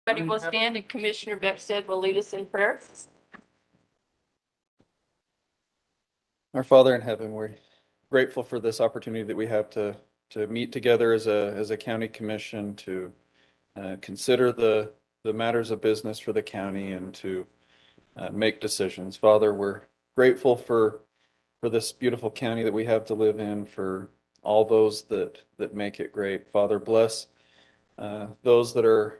Everybody will stand and Commissioner Beckstead will lead us in prayer. Our Father in heaven, we're grateful for this opportunity that we have to meet together as a county commission to consider the matters of business for the county and to make decisions. Father, we're grateful for this beautiful county that we have to live in, for all those that make it great. Father, bless those that are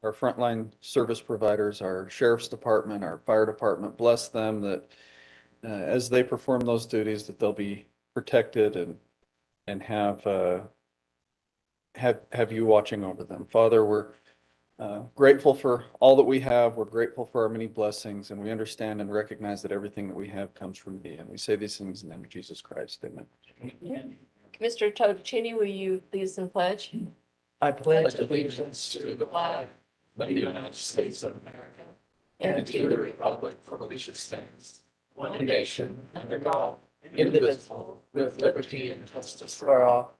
our frontline service providers, our sheriff's department, our fire department. Bless them that as they perform those duties, that they'll be protected and have you watching over them. Father, we're grateful for all that we have. We're grateful for our many blessings, and we understand and recognize that everything that we have comes from thee. And we say these things in the name of Jesus Christ. Amen. Mr. Todicini, will you lead us in pledge? I pledge allegiance to the flag of the United States of America and to the republic for which it stands, one nation, under God, indivisible, with liberty and justice for all.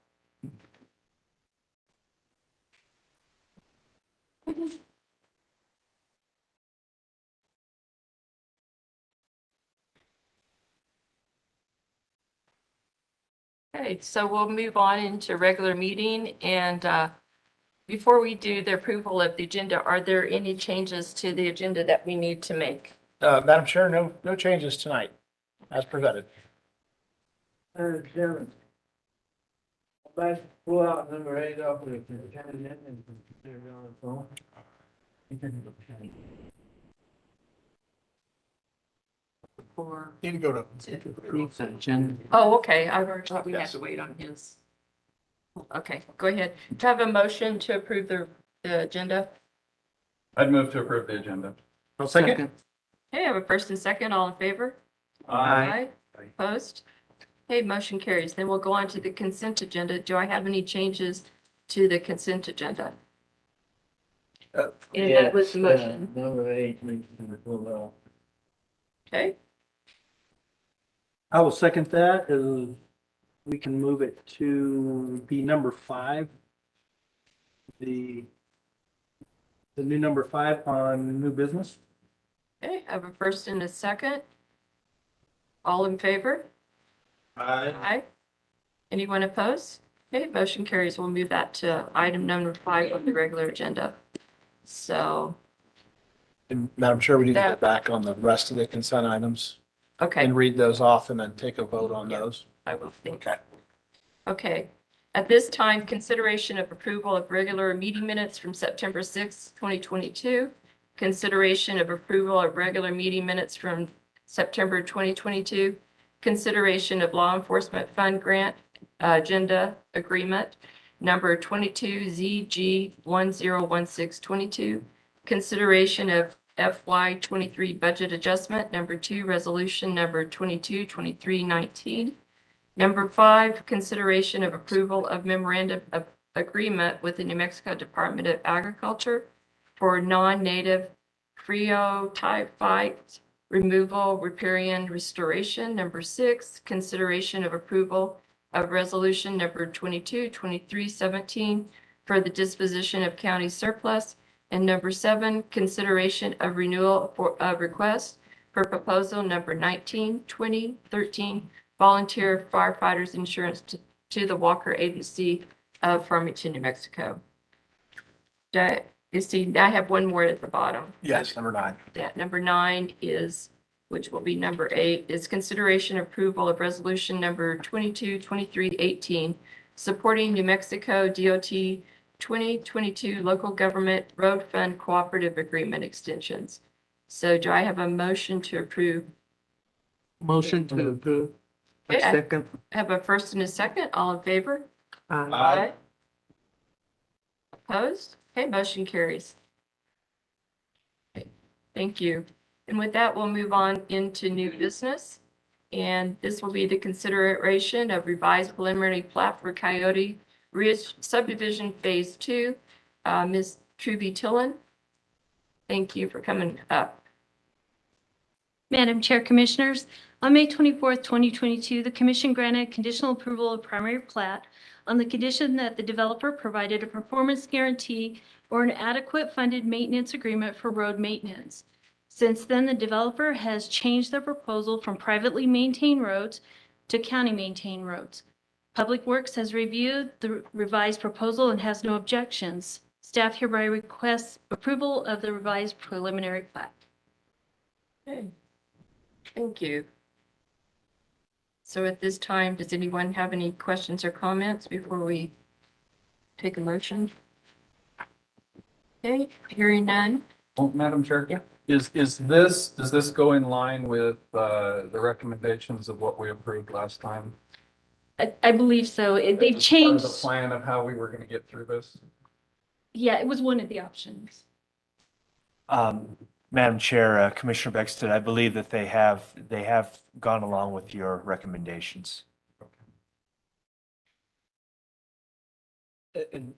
Okay, so we'll move on into regular meeting, and before we do the approval of the agenda, are there any changes to the agenda that we need to make? Madam Chair, no changes tonight, as presented. Chairman, I'd like to pull out number 8 off of the consent agenda and consider it on its own. For Need to go to. Oh, okay, I thought we had to wait on his. Okay, go ahead. Do I have a motion to approve the agenda? I'd move to approve the agenda. I'll second. Okay, I have a first and second, all in favor? Aye. Opposed? Okay, motion carries. Then we'll go on to the consent agenda. Do I have any changes to the consent agenda? And that was the motion. Number 8 needs to be pulled out. Okay, I will second that. We can move it to be number 5. The new number 5 on new business. okay, I have a first and a second. All in favor? Aye. Anyone opposed? Okay, motion carries. We'll move that to item number 5 of the regular agenda. So, And Madam Chair, we need to go back on the rest of the consent items okay, and read those off and then take a vote on those. I will think. Okay. Okay, at this time, consideration of approval of regular meeting minutes from September 6th, 2022. Consideration of approval of regular meeting minutes from September 2022. Consideration of law enforcement fund grant agenda agreement number 22ZG101622. Consideration of FY23 budget adjustment number 2, resolution number 222319. Number 5, consideration of approval of memorandum of agreement with the New Mexico Department of Agriculture for non-native creotypite removal, riparian restoration. Number 6, consideration of approval of resolution number 222317 for the disposition of county surplus. And number 7, consideration of renewal for request for proposal number 192013 volunteer firefighters insurance to the Walker Agency of Farmington, New Mexico. You see, I have one more at the bottom. Yes, number 9. That number 9 is, which will be number 8, is consideration approval of resolution number 222318, supporting New Mexico DOT 2022 local government road fund cooperative agreement extensions. So do I have a motion to approve? Motion to approve. Okay, I Second. have a first and a second. All in favor? Aye. Opposed? Okay, motion carries. Okay, thank you. And with that, we'll move on into new business. And this will be the consideration of revised preliminary plat for Coyote Ridge Subdivision Phase 2. Ms. Truby Tillen, thank you for coming up. Madam Chair, Commissioners, on May 24th, 2022, the Commission granted conditional approval of primary plat on the condition that the developer provided a performance guarantee or an adequate funded maintenance agreement for road maintenance. Since then, the developer has changed their proposal from privately maintained roads to county maintained roads. Public Works has reviewed the revised proposal and has no objections. Staff hereby requests approval of the revised preliminary plat. Okay. Thank you. So at this time, does anyone have any questions or comments before we take a motion? Okay, hearing none. Well, Madam Chair? Yeah. Does this go in line with, the recommendations of what we approved last time? I believe so. They've Part of the changed. plan of how we were gonna get through this? Yeah, it was one of the options. Madam Chair, Commissioner Beckstead, I believe that they have gone along with your recommendations. And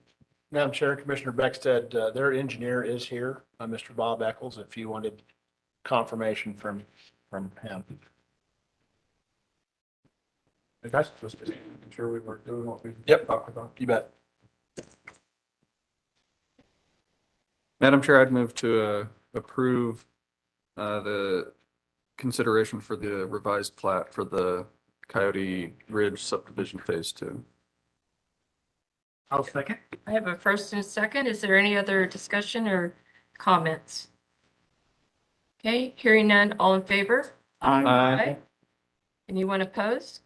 Madam Chair, Commissioner Beckstead, their engineer is here, Mr. Bob Eccles, if you wanted confirmation from him. That's just making sure we were doing what we. Yep. Talked about. You bet. Madam Chair, I'd move to approve the consideration for the revised plat for the Coyote Ridge subdivision phase 2. I'll second. I have a first and a second. Is there any other discussion or comments? Okay, hearing none, all in favor? Aye. Anyone opposed?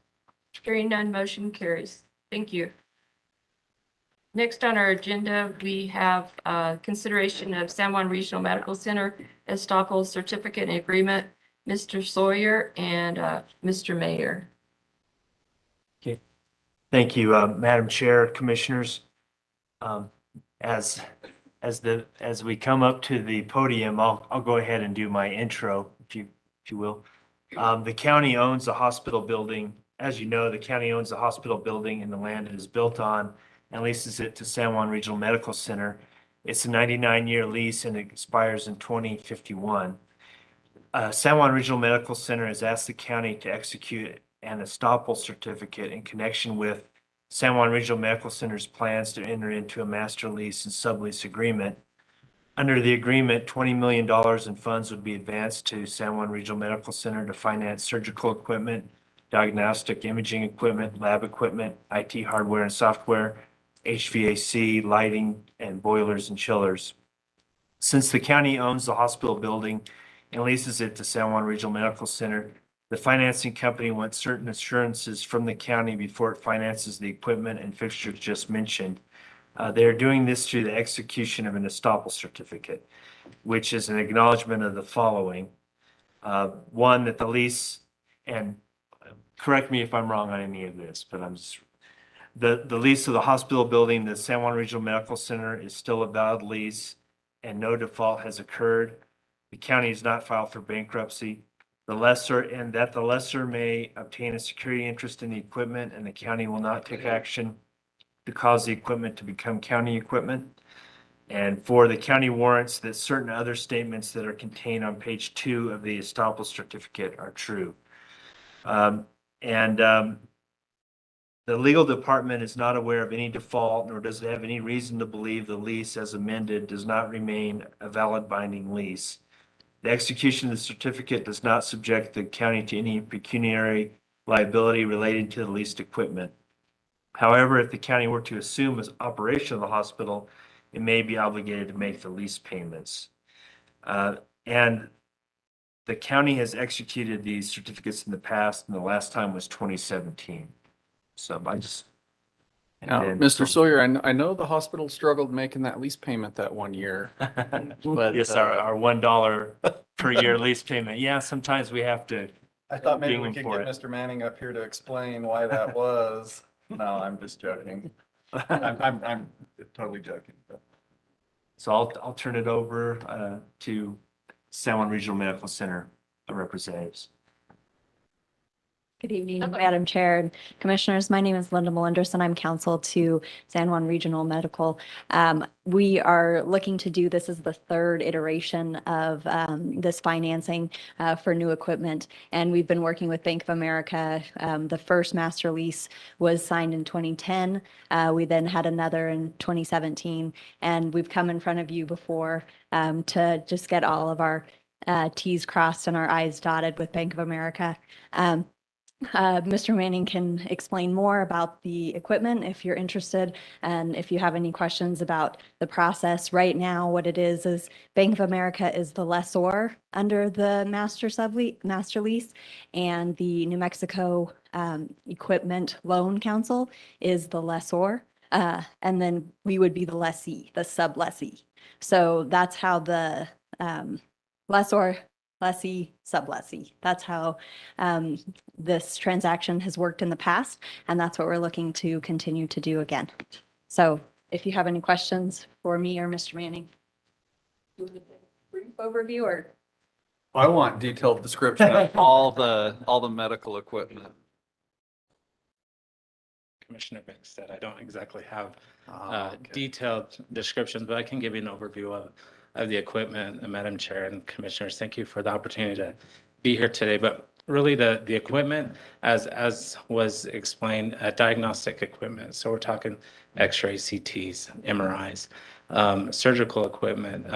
Hearing none, motion carries. Thank you. Next on our agenda, we have consideration of San Juan Regional Medical Center estoppel certificate and agreement. Mr. Sawyer and Mr. Mayor. Thank you, Madam Chair, Commissioners. As we come up to the podium, I'll go ahead and do my intro, if you will. The county owns the hospital building. As you know, the county owns the hospital building and the land it is built on and leases it to San Juan Regional Medical Center. It's a 99-year lease and it expires in 2051. San Juan Regional Medical Center has asked the county to execute an estoppel certificate in connection with San Juan Regional Medical Center's plans to enter into a master lease and sublease agreement. Under the agreement, $20 million in funds would be advanced to San Juan Regional Medical Center to finance surgical equipment, diagnostic imaging equipment, lab equipment, IT hardware and software, HVAC, lighting, and boilers and chillers. Since the county owns the hospital building and leases it to San Juan Regional Medical Center, the financing company wants certain assurances from the county before it finances the equipment and fixtures just mentioned. They are doing this through the execution of an estoppel certificate, which is an acknowledgement of the following. One, that the lease, and correct me if I'm wrong on any of this, but the lease of the hospital building, the San Juan Regional Medical Center, is still a valid lease and no default has occurred. The county has not filed for bankruptcy. The lessor may obtain a security interest in the equipment and the county will not take action to cause the equipment to become county equipment. And for the county warrants that certain other statements that are contained on page 2 of the estoppel certificate are true. The legal department is not aware of any default, nor does it have any reason to believe the lease as amended does not remain a valid binding lease. The execution of the certificate does not subject the county to any pecuniary liability related to the leased equipment. However, if the county were to assume as operation of the hospital, it may be obligated to make the lease payments. And the county has executed these certificates in the past, and the last time was 2017. So I just. Now, Mr. Sawyer, I know the hospital struggled making that lease payment that one year. But, Yes, our $1 per year lease payment. Yeah, sometimes we have to. I thought maybe Ding we him could for get it. Mr. Manning up here to explain why that was. No, I'm just joking. I'm totally joking. But. So I'll turn it over to San Juan Regional Medical Center representatives. Good evening, Madam Chair and Commissioners. My name is Linda Melendres, and I'm counsel to San Juan Regional Medical. We are looking to do, this is the third iteration of this financing for new equipment. And we've been working with Bank of America. The first master lease was signed in 2010. We then had another in 2017. And we've come in front of you before to just get all of our T's crossed and our I's dotted with Bank of America. Mr. Manning can explain more about the equipment if you're interested, and if you have any questions about the process. Right now, what it is Bank of America is the lessor under the master lease, and the New Mexico Equipment Loan Council is the lessor, and then we would be the lessee, the sub-lessee. So that's how the lessor, lessee, sublessee. That's how this transaction has worked in the past, and that's what we're looking to continue to do again. So if you have any questions for me or Mr. Manning. Brief overview or? I want detailed description of all the medical equipment. Commissioner Banks said I don't exactly have Okay. detailed descriptions, but I can give you an overview of the equipment. And Madam Chair and Commissioners, thank you for the opportunity to be here today. But really the equipment, as was explained, diagnostic equipment. So we're talking X-ray, CTs, MRIs, surgical equipment.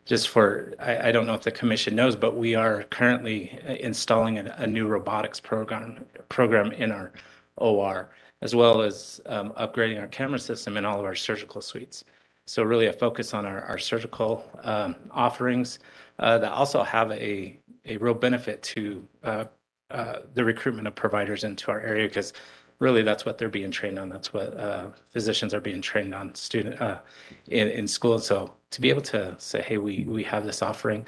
Just for, I don't know if the commission knows, but we are currently installing a new robotics program in our OR, as well as upgrading our camera system in all of our surgical suites. So really a focus on our surgical offerings that also have a real benefit to the recruitment of providers into our area, because really that's what they're being trained on. That's what physicians are being trained on in school. So to be able to say, hey, we have this offering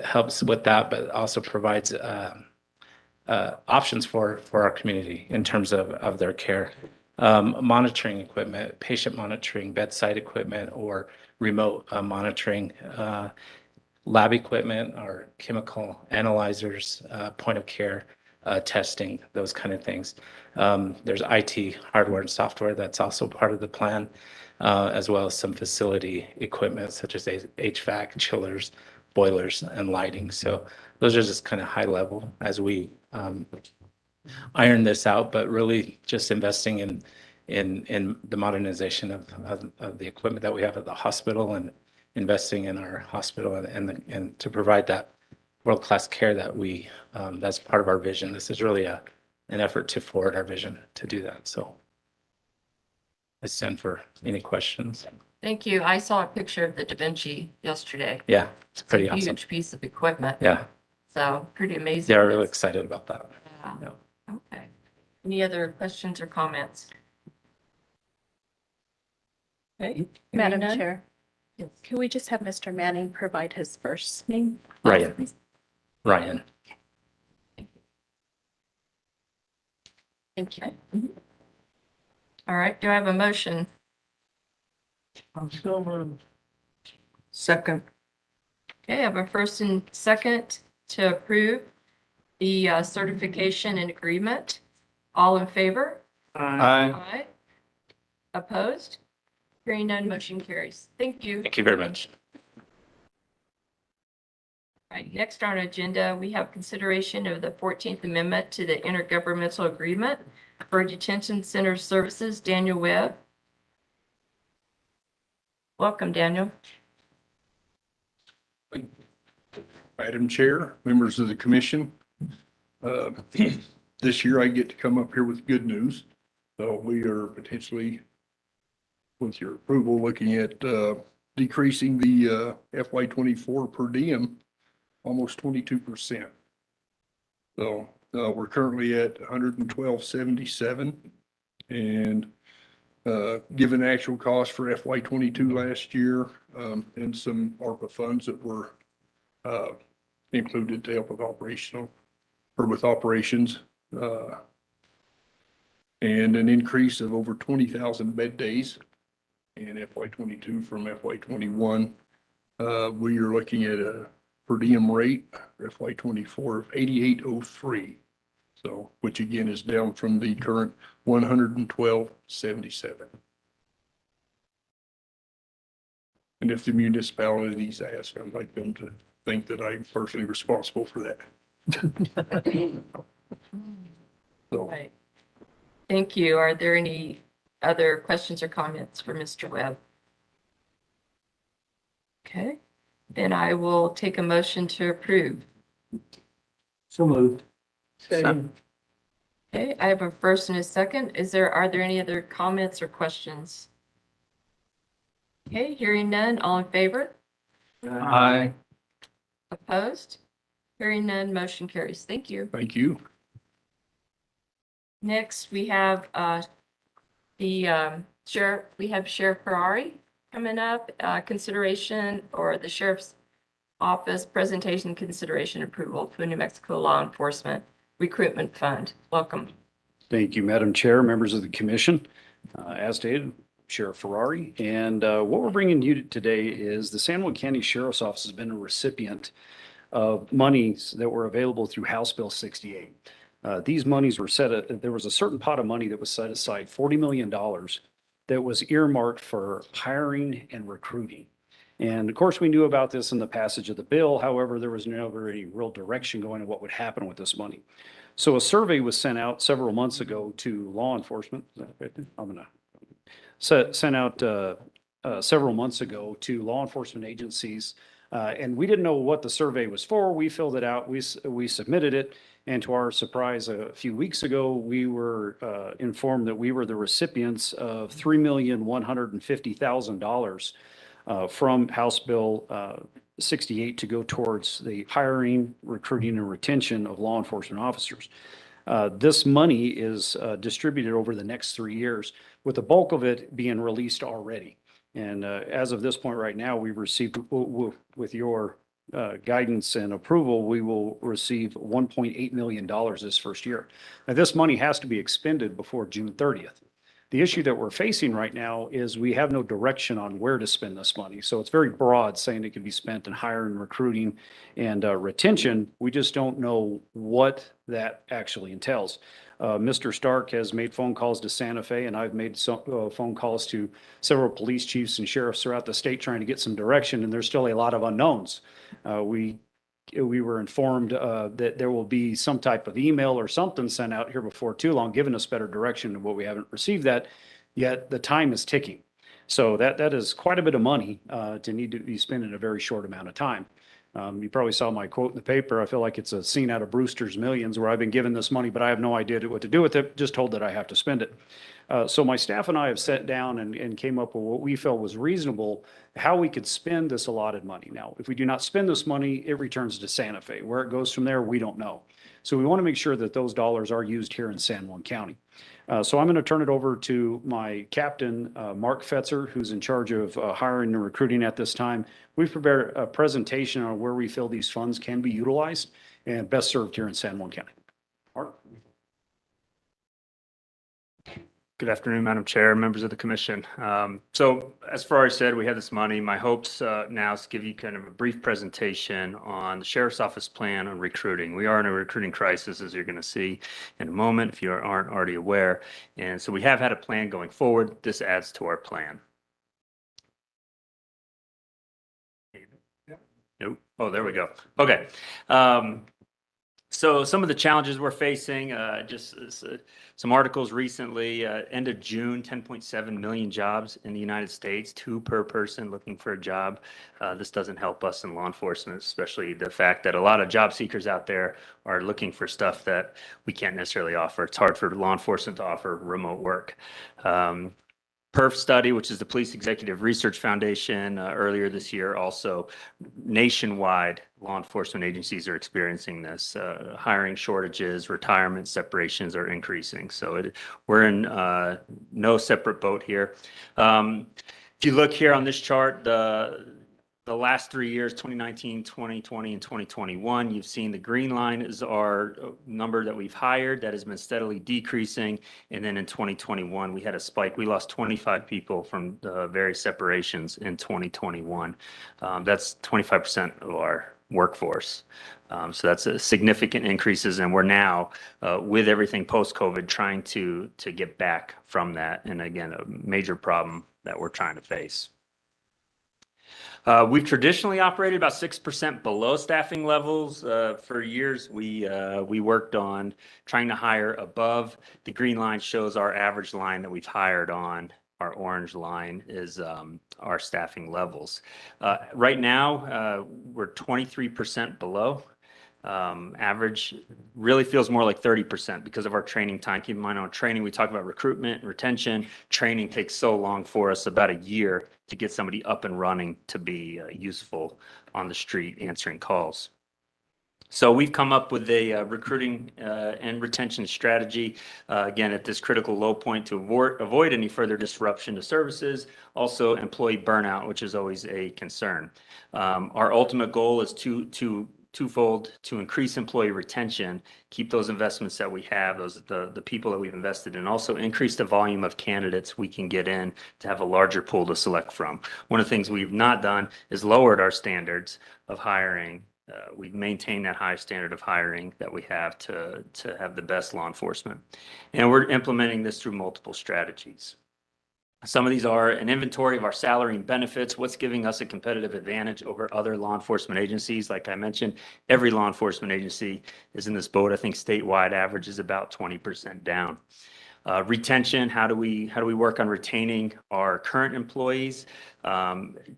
helps with that, but also provides options for our community in terms of their care. Monitoring equipment, patient monitoring, bedside equipment, or remote monitoring, lab equipment, or chemical analyzers, point of care testing, those kind of things. There's IT hardware and software that's also part of the plan, as well as some facility equipment such as HVAC, chillers, boilers, and lighting. So those are just kind of high level as we iron this out, but really just investing in the modernization of the equipment that we have at the hospital, and investing in our hospital and to provide that world-class care that that's part of our vision. This is really an effort to forward our vision to do that. So I stand for any questions. Thank you. I saw a picture of the Da Vinci yesterday. Yeah, it's pretty It's a awesome. huge piece of equipment. Yeah, So pretty amazing. they're really excited about that. Yeah. Yeah. Okay. Any other questions or comments? Okay. Madam Hearing none? Chair, Yes. can we just have Mr. Manning provide his first name? Ryan. Ryan. Thank you. All right. Do I have a motion? I'm still moving. Second. Okay, I have a first and second to approve the certification and agreement. All in favor? Aye. Aye. Opposed? Hearing none, motion carries. Thank you. Thank you very much. All right, next on our agenda, we have consideration of the 14th Amendment to the Intergovernmental Agreement for Detention Center Services. Daniel Webb. Welcome, Daniel. Madam Chair, members of the commission, this year I get to come up here with good news. So we are potentially, with your approval, looking at decreasing the FY24 per diem almost 22%. So we're currently at 112.77, and given actual cost for FY22 last year, and some ARPA funds that were included to help with with operations, and an increase of over 20,000 bed days in FY22 from FY21. We are looking at a per diem rate for FY24 of 88.03. So, which again is down from the current 112.77. And if the municipalities ask, I'd like them to think that I'm personally responsible for that. So, Right. Thank you. Are there any other questions or comments for Mr. Webb? Okay, then I will take a motion to approve. So moved. Second. Okay, I have a first and a second. Are there any other comments or questions? Okay, hearing none, all in favor? Aye. Opposed? Hearing none, motion carries. Thank you. thank you. Next, we have Sheriff Ferrari coming up, consideration or the Sheriff's Office presentation consideration approval to a New Mexico Law Enforcement Recruitment Fund. Welcome. Thank you, Madam Chair, members of the commission. As stated, Sheriff Ferrari, and what we're bringing you today is the San Juan County Sheriff's Office has been a recipient of monies that were available through House Bill 68. These monies were there was a certain pot of money that was set aside, $40 million, that was earmarked for hiring and recruiting. And of course, we knew about this in the passage of the bill. However, there was never any real direction going to what would happen with this money. So a survey was sent out several months ago to law enforcement. Sent out several months ago to law enforcement agencies. And we didn't know what the survey was for. We filled it out. We submitted it. And to our surprise, a few weeks ago, we were informed that we were the recipients of $3,150,000 from House Bill 68 to go towards the hiring, recruiting, and retention of law enforcement officers. This money is distributed over the next 3 years, with the bulk of it being released already. And as of this point right now, we've received, with your guidance and approval, we will receive $1.8 million this first year. Now, this money has to be expended before June 30th. The issue that we're facing right now is we have no direction on where to spend this money. So it's very broad, saying it can be spent in hiring, recruiting, and retention. We just don't know what that actually entails. Mr. Stark has made phone calls to Santa Fe, and I've made some phone calls to several police chiefs and sheriffs throughout the state trying to get some direction, and there's still a lot of unknowns. We were informed that there will be some type of email or something sent out here before too long, giving us better direction, and what we haven't received that yet. The time is ticking. So that is quite a bit of money to need to be spent in a very short amount of time. You probably saw my quote in the paper. I feel like it's a scene out of Brewster's Millions, where I've been given this money, but I have no idea what to do with it, just told that I have to spend it. So my staff and I have sat down and came up with what we felt was reasonable, how we could spend this allotted money. Now, if we do not spend this money, it returns to Santa Fe. Where it goes from there, we don't know. So we want to make sure that those dollars are used here in San Juan County. So I'm going to turn it over to my captain, Mark Fetzer, who's in charge of hiring and recruiting at this time. We've prepared a presentation on where we feel these funds can be utilized and best served here in San Juan County. Mark? Good afternoon, Madam Chair, members of the commission. So as Ferrari said, we have this money. My hopes now is to give you kind of a brief presentation on the Sheriff's Office plan on recruiting. We are in a recruiting crisis, as you're going to see in a moment, if you aren't already aware. And so we have had a plan going forward. This adds to our plan. Nope. Oh, there we go. Okay. So some of the challenges we're facing, some articles recently, end of June, 10.7 million jobs in the United States, 2 per person looking for a job. This doesn't help us in law enforcement, especially the fact that a lot of job seekers out there are looking for stuff that we can't necessarily offer. It's hard for law enforcement to offer remote work. PERF study, which is the Police Executive Research Foundation, earlier this year, also nationwide law enforcement agencies are experiencing this. Hiring shortages, retirement separations are increasing. So we're in no separate boat here. If you look here on this chart, the last 3 years, 2019, 2020, and 2021, you've seen the green line is our number that we've hired that has been steadily decreasing. And then in 2021, we had a spike. We lost 25 people from the various separations in 2021. That's 25% of our workforce. So that's a significant increases, and we're now, with everything post-COVID, trying to get back from that. And again, a major problem that we're trying to face. We've traditionally operated about 6% below staffing levels. For years, we worked on trying to hire above. The green line shows our average line that we've hired on. Our orange line is our staffing levels. Right now, we're 23% below. Average really feels more like 30% because of our training time. Keep in mind, on training, we talk about recruitment and retention. Training takes so long for us, about a year, to get somebody up and running to be useful on the street answering calls. So we've come up with a recruiting and retention strategy, again, at this critical low point to avoid any further disruption to services, also employee burnout, which is always a concern. Our ultimate goal is twofold: to increase employee retention, keep those investments that we have, the people that we've invested in, also increase the volume of candidates we can get in to have a larger pool to select from. One of the things we've not done is lowered our standards of hiring. We've maintained that high standard of hiring that we have to have the best law enforcement. And we're implementing this through multiple strategies. Some of these are an inventory of our salary and benefits, what's giving us a competitive advantage over other law enforcement agencies. Like I mentioned, every law enforcement agency is in this boat. I think statewide average is about 20% down. Retention, how do we work on retaining our current employees,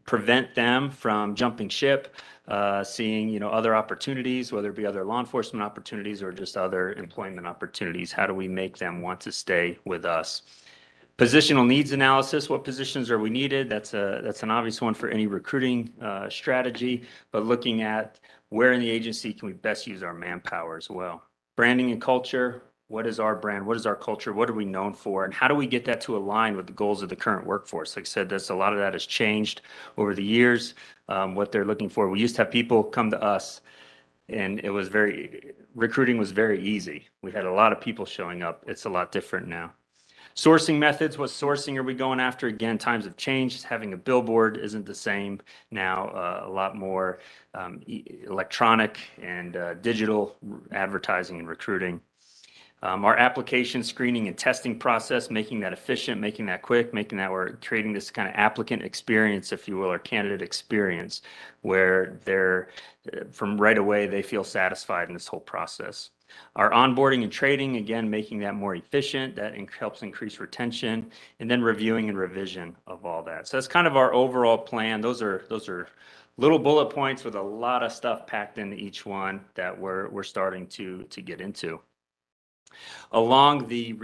prevent them from jumping ship, seeing other opportunities, whether it be other law enforcement opportunities or just other employment opportunities. How do we make them want to stay with us? Positional needs analysis, what positions are we needed? That's an obvious one for any recruiting strategy, but looking at where in the agency can we best use our manpower as well. Branding and culture, what is our brand? What is our culture? What are we known for? And how do we get that to align with the goals of the current workforce? Like I said, a lot of that has changed over the years, what they're looking for. We used to have people come to us, and recruiting was very easy. We had a lot of people showing up. It's a lot different now. Sourcing methods, what sourcing are we going after? Again, times have changed. Having a billboard isn't the same now. A lot more electronic and digital advertising and recruiting. Our application screening and testing process, making that efficient, making that quick, making that we're creating this kind of applicant experience, if you will, or candidate experience, where they're from right away, they feel satisfied in this whole process. Our onboarding and training, again, making that more efficient, that helps increase retention, and then reviewing and revision of all that. So that's kind of our overall plan. Those are little bullet points with a lot of stuff packed into each one that we're starting to get into. Along the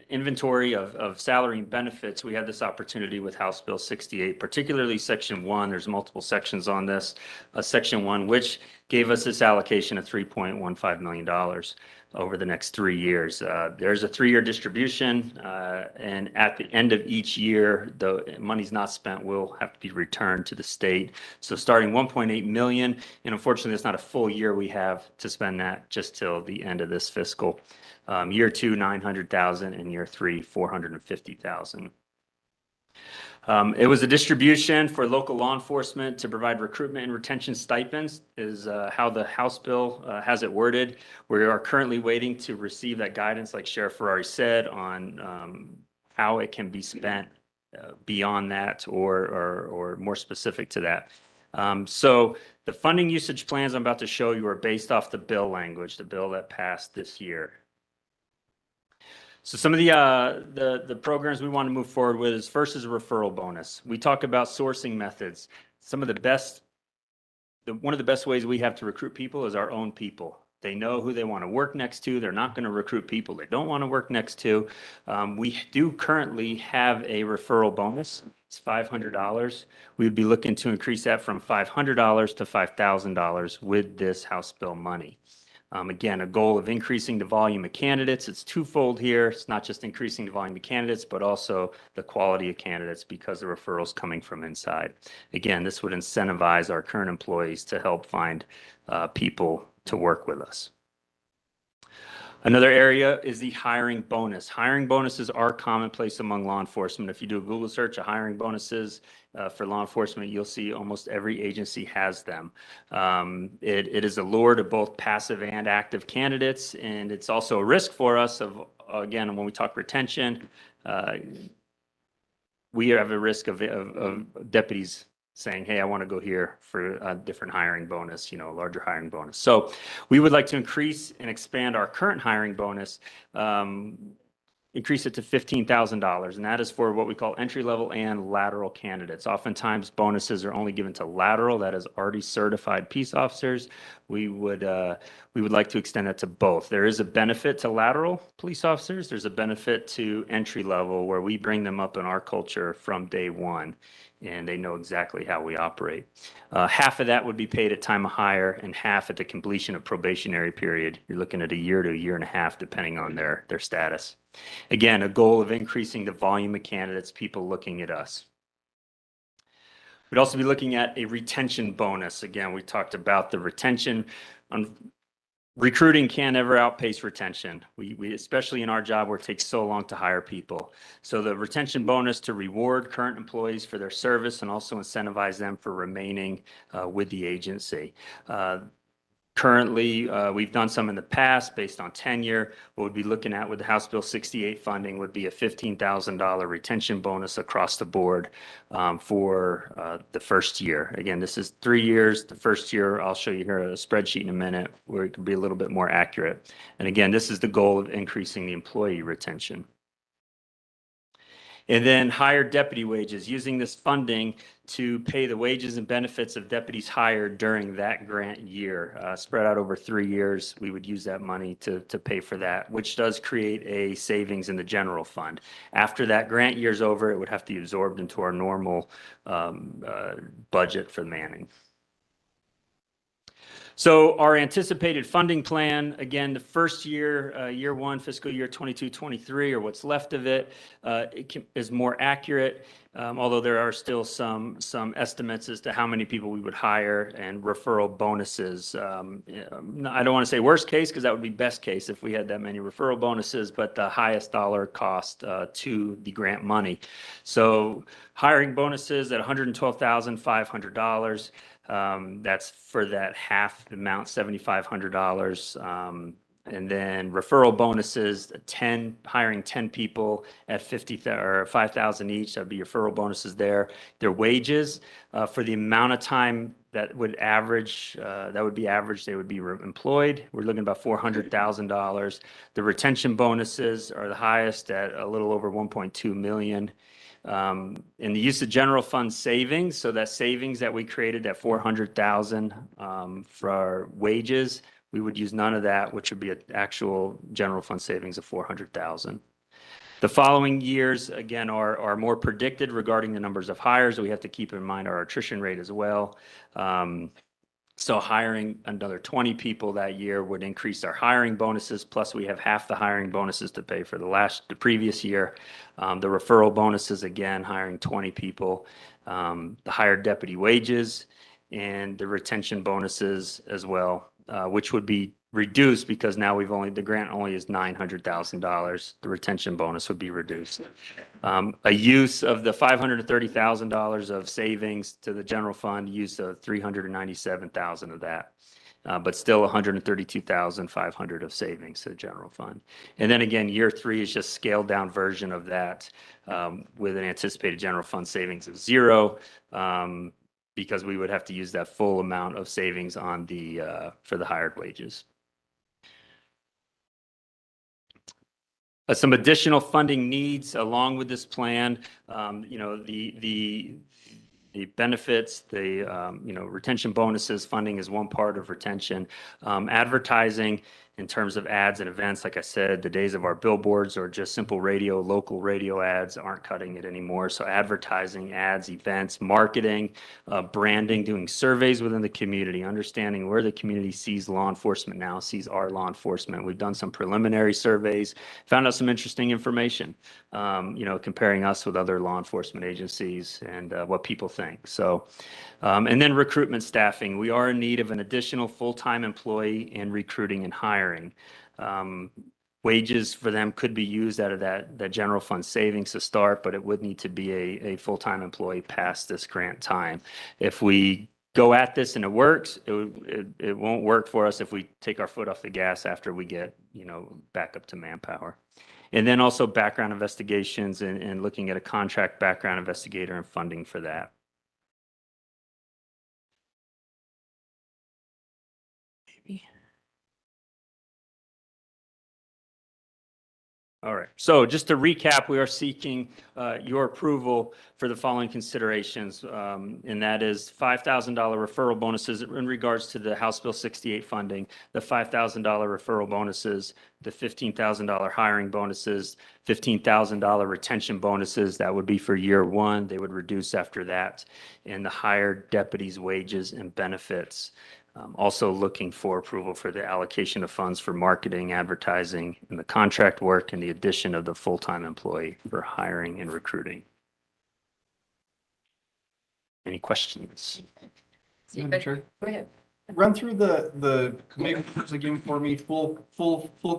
inventory of salary and benefits, we had this opportunity with House Bill 68, particularly Section 1. There's multiple sections on this. Section 1, which gave us this allocation of $3.15 million over the next 3 years. There's a 3-year distribution, and at the end of each year, the money's not spent will have to be returned to the state. So starting 1.8 million, and unfortunately, it's not a full year we have to spend that just till the end of this fiscal. Year 2, 900,000, and year 3, 450,000. It was a distribution for local law enforcement to provide recruitment and retention stipends, is how the House bill has it worded. We are currently waiting to receive that guidance, like Sheriff Ferrari said, on how it can be spent beyond that or more specific to that. So the funding usage plans I'm about to show you are based off the bill language, the bill that passed this year. So some of the programs we want to move forward with is first is a referral bonus. We talk about sourcing methods. One of the best ways we have to recruit people is our own people. They know who they want to work next to. They're not going to recruit people they don't want to work next to. We do currently have a referral bonus. It's $500. We would be looking to increase that from $500 to $5,000 with this House bill money. Again, a goal of increasing the volume of candidates. It's twofold here. It's not just increasing the volume of candidates, but also the quality of candidates because the referrals coming from inside. Again, this would incentivize our current employees to help find people to work with us. Another area is the hiring bonus. Hiring bonuses are commonplace among law enforcement. If you do a Google search of hiring bonuses for law enforcement, you'll see almost every agency has them. It is a lure to both passive and active candidates, and it's also a risk for us of, again, when we talk retention, we have a risk of deputies saying, hey, I want to go here for a different hiring bonus, you know, a larger hiring bonus. So we would like to increase and expand our current hiring bonus, increase it to $15,000. And that is for what we call entry level and lateral candidates. Oftentimes bonuses are only given to lateral, that is already certified peace officers. We would like to extend that to both. There is a benefit to lateral police officers. There's a benefit to entry level where we bring them up in our culture from day one, and they know exactly how we operate. Half of that would be paid at time of hire and half at the completion of probationary period. You're looking at a year to a year and a half, depending on their status. Again, a goal of increasing the volume of candidates, people looking at us. We'd also be looking at a retention bonus. Again, we talked about the retention. Recruiting can never outpace retention. We especially in our job where it takes so long to hire people. So the retention bonus to reward current employees for their service and also incentivize them for remaining with the agency. Currently, we've done some in the past based on tenure. What we'd be looking at with the House Bill 68 funding would be a $15,000 retention bonus across the board for the first year. Again, this is 3 years. The first year, I'll show you here a spreadsheet in a minute where it can be a little bit more accurate. And again, this is the goal of increasing the employee retention. And then higher deputy wages, using this funding to pay the wages and benefits of deputies hired during that grant year. Spread out over 3 years, we would use that money to pay for that, which does create a savings in the general fund. After that grant year's over, it would have to be absorbed into our normal budget for manning. So our anticipated funding plan, again, the first year, year one, fiscal year 22-23, or what's left of it, is more accurate, although there are still some estimates as to how many people we would hire and referral bonuses. I don't want to say worst case because that would be best case if we had that many referral bonuses, but the highest dollar cost to the grant money. So hiring bonuses at $112,500. That's for that half amount, $7,500. And then referral bonuses, hiring 10 people at $5,000 each. That'd be referral bonuses there. Their wages for the amount of time that would average, they would be employed. We're looking about $400,000. The retention bonuses are the highest at a little over 1.2 million. And the use of general fund savings, so that savings that we created, that 400,000 for our wages, we would use none of that, which would be an actual general fund savings of 400,000. The following years, again, are more predicted regarding the numbers of hires. We have to keep in mind our attrition rate as well. So hiring another 20 people that year would increase our hiring bonuses. Plus we have half the hiring bonuses to pay for the previous year. The referral bonuses, again, hiring 20 people, the higher deputy wages and the retention bonuses as well, which would be reduced because now the grant only is $900,000. The retention bonus would be reduced. A use of the $530,000 of savings to the general fund, use of $397,000 of that, but still $132,500 of savings to the general fund. And then again, year 3 is just scaled down version of that with an anticipated general fund savings of 0. Because we would have to use that full amount of savings on for the hired wages. Some additional funding needs along with this plan, the benefits, retention bonuses, funding is one part of retention. Advertising in terms of ads and events, like I said, the days of our billboards or just simple radio, local radio ads aren't cutting it anymore. So advertising, ads, events, marketing, branding, doing surveys within the community, understanding where the community sees law enforcement now, sees our law enforcement. We've done some preliminary surveys, found out some interesting information, comparing us with other law enforcement agencies and what people think. So, and then recruitment staffing. We are in need of an additional full-time employee in recruiting and hiring. Wages for them could be used out of that general fund savings to start, but it would need to be a full-time employee past this grant time. If we go at this and it works, it won't work for us if we take our foot off the gas after we get, back up to manpower. And then also background investigations and looking at a contract background investigator and funding for that. All right. So just to recap, we are seeking your approval for the following considerations, and that is $5,000 referral bonuses in regards to the House Bill 68 funding, the $5,000 referral bonuses, the $15,000 hiring bonuses, $15,000 retention bonuses. That would be for year one. They would reduce after that, and the higher deputies' wages and benefits. Also looking for approval for the allocation of funds for marketing, advertising, and the contract work, and the addition of the full-time employee for hiring and recruiting. Any questions? Madam Chair, Go ahead. run through the numbers again for me, full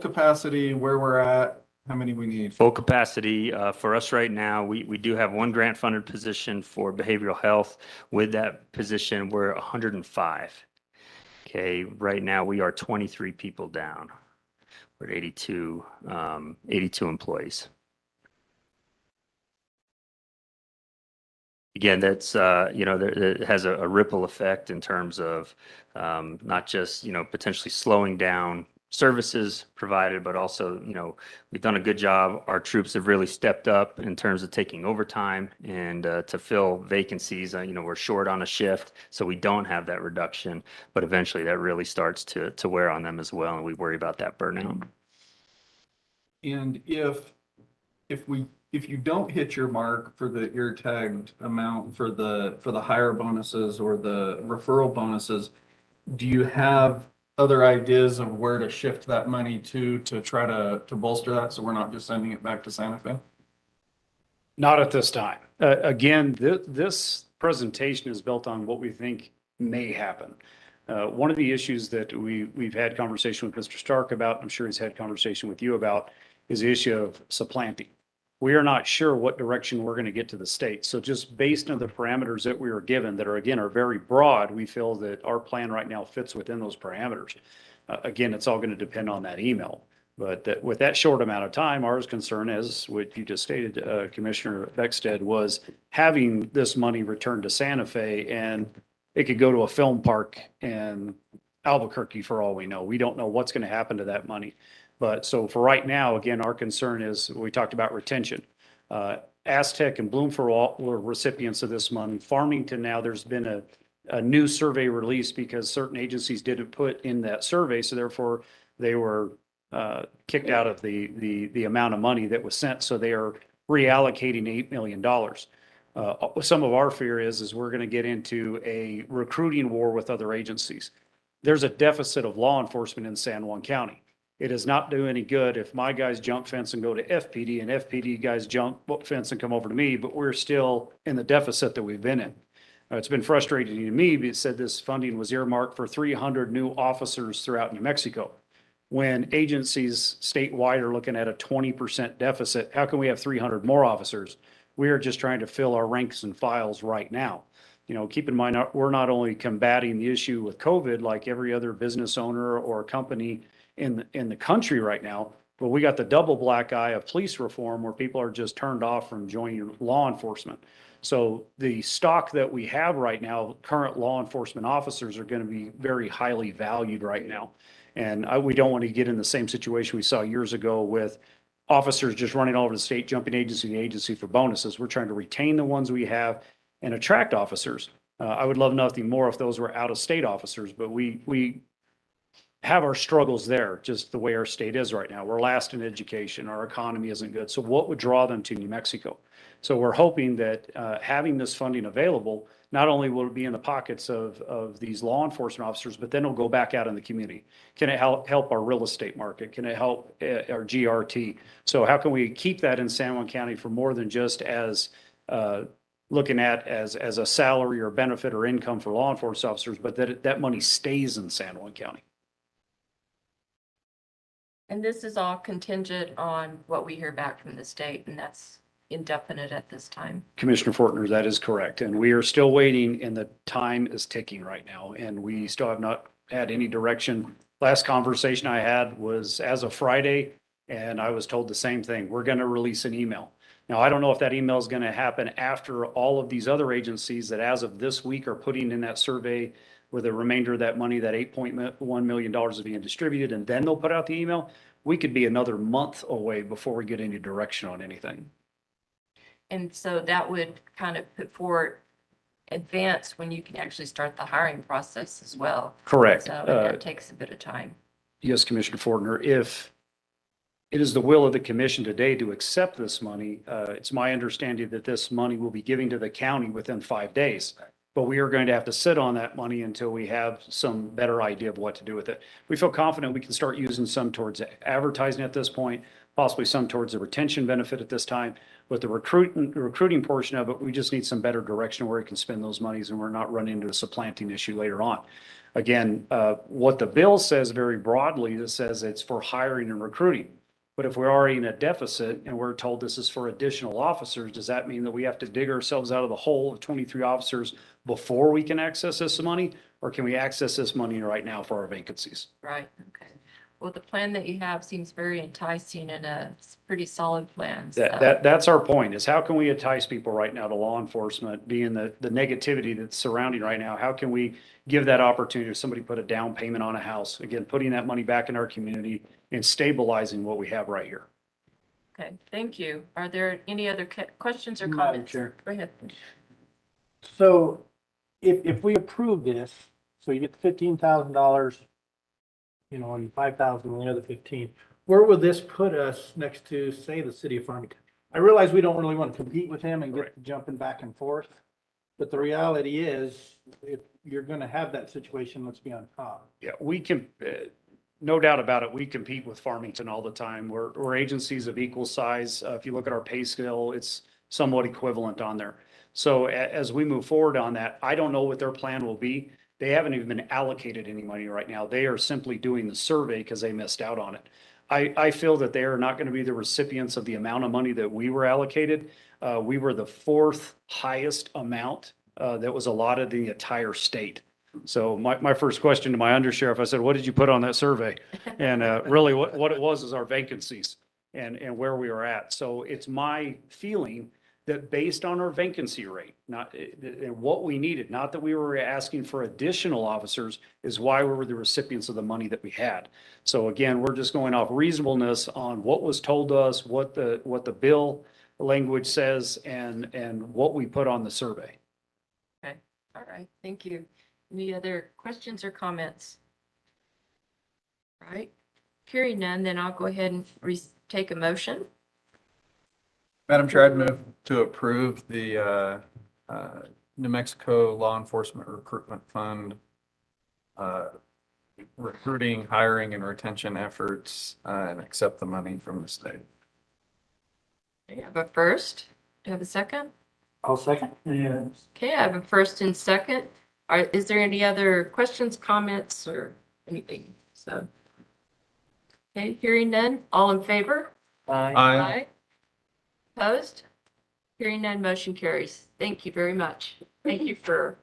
capacity, where we're at, how many we need. Full capacity for us right now, we do have one grant funded position for behavioral health. With that position, we're 105. Okay, right now we are 23 people down. We're at 82 employees. Again, that's, it has a ripple effect in terms of not just, potentially slowing down services provided, but also, we've done a good job. Our troops have really stepped up in terms of taking overtime and to fill vacancies. We're short on a shift, so we don't have that reduction, but eventually that really starts to wear on them as well, and we worry about that burnout. And if you don't hit your mark for the ear tagged amount for the higher bonuses or the referral bonuses, do you have other ideas of where to shift that money to try to bolster that, so we're not just sending it back to Santa Fe? Not at this time. Again, this presentation is built on what we think may happen. One of the issues that we've had conversation with Mr. Stark about, I'm sure he's had conversation with you about, is the issue of supplanting. We are not sure what direction we're going to get to the state. So just based on the parameters that we were given that are very broad, we feel that our plan right now fits within those parameters. Again, it's all going to depend on that email. But with that short amount of time, our concern, as what you just stated, Commissioner Beckstead, was having this money returned to Santa Fe, and it could go to a film park in Albuquerque for all we know. We don't know what's going to happen to that money. But so for right now, again, our concern is, we talked about retention. Aztec and Bloomfield were recipients of this money. Farmington now, there's been a new survey released because certain agencies didn't put in that survey. So therefore, they were kicked out of the amount of money that was sent. So they are reallocating $8 million. Some of our fear is we're going to get into a recruiting war with other agencies. There's a deficit of law enforcement in San Juan County. It does not do any good if my guys jump fence and go to FPD and FPD guys jump fence and come over to me, but we're still in the deficit that we've been in. It's been frustrating to me, but it said this funding was earmarked for 300 new officers throughout New Mexico. When agencies statewide are looking at a 20% deficit, how can we have 300 more officers? We are just trying to fill our ranks and files right now. Keep in mind, we're not only combating the issue with COVID like every other business owner or company in the country right now, but we got the double black eye of police reform where people are just turned off from joining law enforcement. So the stock that we have right now, current law enforcement officers, are going to be very highly valued right now. And we don't want to get in the same situation we saw years ago with officers just running all over the state, jumping agency to agency for bonuses. We're trying to retain the ones we have and attract officers. I would love nothing more if those were out-of-state officers, but we have our struggles there, just the way our state is right now. We're last in education. Our economy isn't good. So what would draw them to New Mexico? So we're hoping that having this funding available, not only will it be in the pockets of these law enforcement officers, but then it'll go back out in the community. Can it help our real estate market? Can it help our GRT? So how can we keep that in San Juan County for more than just as looking at as a salary or benefit or income for law enforcement officers, but that money stays in San Juan County? And this is all contingent on what we hear back from the state, and that's indefinite at this time. Commissioner Fortner, that is correct. And we are still waiting and the time is ticking right now. And we still have not had any direction. Last conversation I had was as of Friday, and I was told the same thing. We're going to release an email. Now, I don't know if that email is going to happen after all of these other agencies that as of this week are putting in that survey with the remainder of that money, that $8.1 million is being distributed, and then they'll put out the email. We could be another month away before we get any direction on anything. And so that would kind of put forward advance when you can actually start the hiring process as well. Correct. So and that takes a bit of time. Yes, Commissioner Fortner, if it is the will of the commission today to accept this money, it's my understanding that this money will be given to the county within 5 days. But we are going to have to sit on that money until we have some better idea of what to do with it. We feel confident we can start using some towards advertising at this point, possibly some towards the retention benefit at this time. But the recruiting portion of it, we just need some better direction where we can spend those monies and we're not running into a supplanting issue later on. Again, what the bill says very broadly, it says it's for hiring and recruiting. But if we're already in a deficit and we're told this is for additional officers, does that mean that we have to dig ourselves out of the hole of 23 officers before we can access this money? Or can we access this money right now for our vacancies? Right, okay. Well, the plan that you have seems very enticing and a pretty solid plan. So. That's our point, is how can we entice people right now to law enforcement, being the negativity that's surrounding right now? How can we give that opportunity if somebody put a down payment on a house? Again, putting that money back in our community and stabilizing what we have right here. Okay, thank you. Are there any other questions or Madam comments? Chair. Go ahead. So if we approve this, so you get the $15,000, you know, and 5,000 on the other 15, where would this put us next to, say, the city of Farmington? I realize we don't really want to compete with him and get jumping back and forth, but the reality is, if you're going to have that situation, let's be on top. Yeah, we can, no doubt about it, we compete with Farmington all the time. We're agencies of equal size. If you look at our pay scale, it's somewhat equivalent on there. So as we move forward on that, I don't know what their plan will be. They haven't even been allocated any money right now. They are simply doing the survey because they missed out on it. I feel that they are not going to be the recipients of the amount of money that we were allocated. We were the fourth highest amount that was allotted in the entire state. So my first question to my undersheriff, I said, what did you put on that survey? And really what it was is our vacancies and where we were at. So it's my feeling that based on our vacancy rate, not and what we needed, not that we were asking for additional officers, is why we were the recipients of the money that we had. So again, we're just going off reasonableness on what was told to us, what the bill language says, and what we put on the survey. Okay, all right, thank you. Any other questions or comments? All right, hearing none, then I'll go ahead and take a motion. Madam Chair, I'd move to approve the New Mexico Law Enforcement Recruitment Fund recruiting, hiring, and retention efforts and accept the money from the state. I have a first. Do you have a second? I'll second. Yeah. Okay, I have a first and second. Is there any other questions, comments, or anything? So, okay, hearing none. All in favor? Aye. Opposed? Hearing none, motion carries. Thank you very much. Thank you for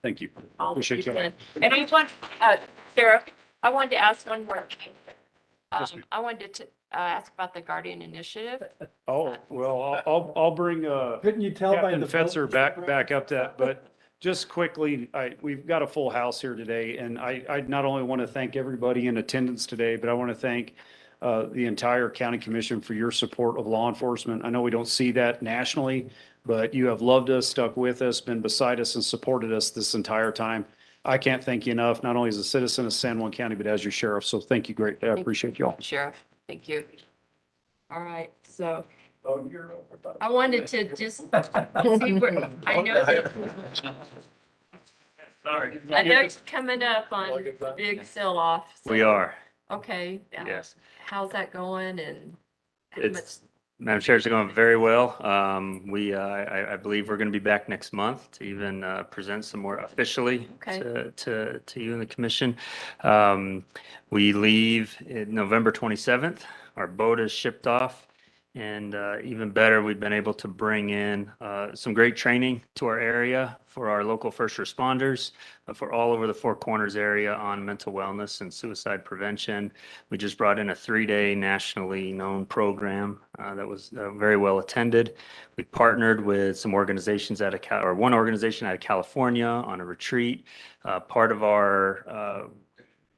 Thank you. all that Appreciate you've you. done. And I want, Sarah, I wanted to ask one more thing. I wanted to ask about the Guardian Initiative. Oh, well, I'll bring Couldn't you tell by Captain the Fetzer vote? back up that, but just quickly, we've got a full house here today, and I not only want to thank everybody in attendance today, but I want to thank the entire county commission for your support of law enforcement. I know we don't see that nationally, but you have loved us, stuck with us, been beside us, and supported us this entire time. I can't thank you enough, not only as a citizen of San Juan County, but as your sheriff. So thank you greatly. I appreciate you all. Sheriff, thank you. All right, so I wanted to just see where, I know that, Sorry. I know it's coming up on the big sell-off. We are, Okay. yes. How's that going and how It's- much Madam Chair, it's going very well. I believe we're going to be back next month to even present some more officially Okay. to you and the commission. We leave November 27th. Our boat is shipped off. And even better, we've been able to bring in some great training to our area for our local first responders, for all over the Four Corners area on mental wellness and suicide prevention. We just brought in a 3-day nationally known program that was very well attended. We partnered with some organizations one organization out of California on a retreat. Part of our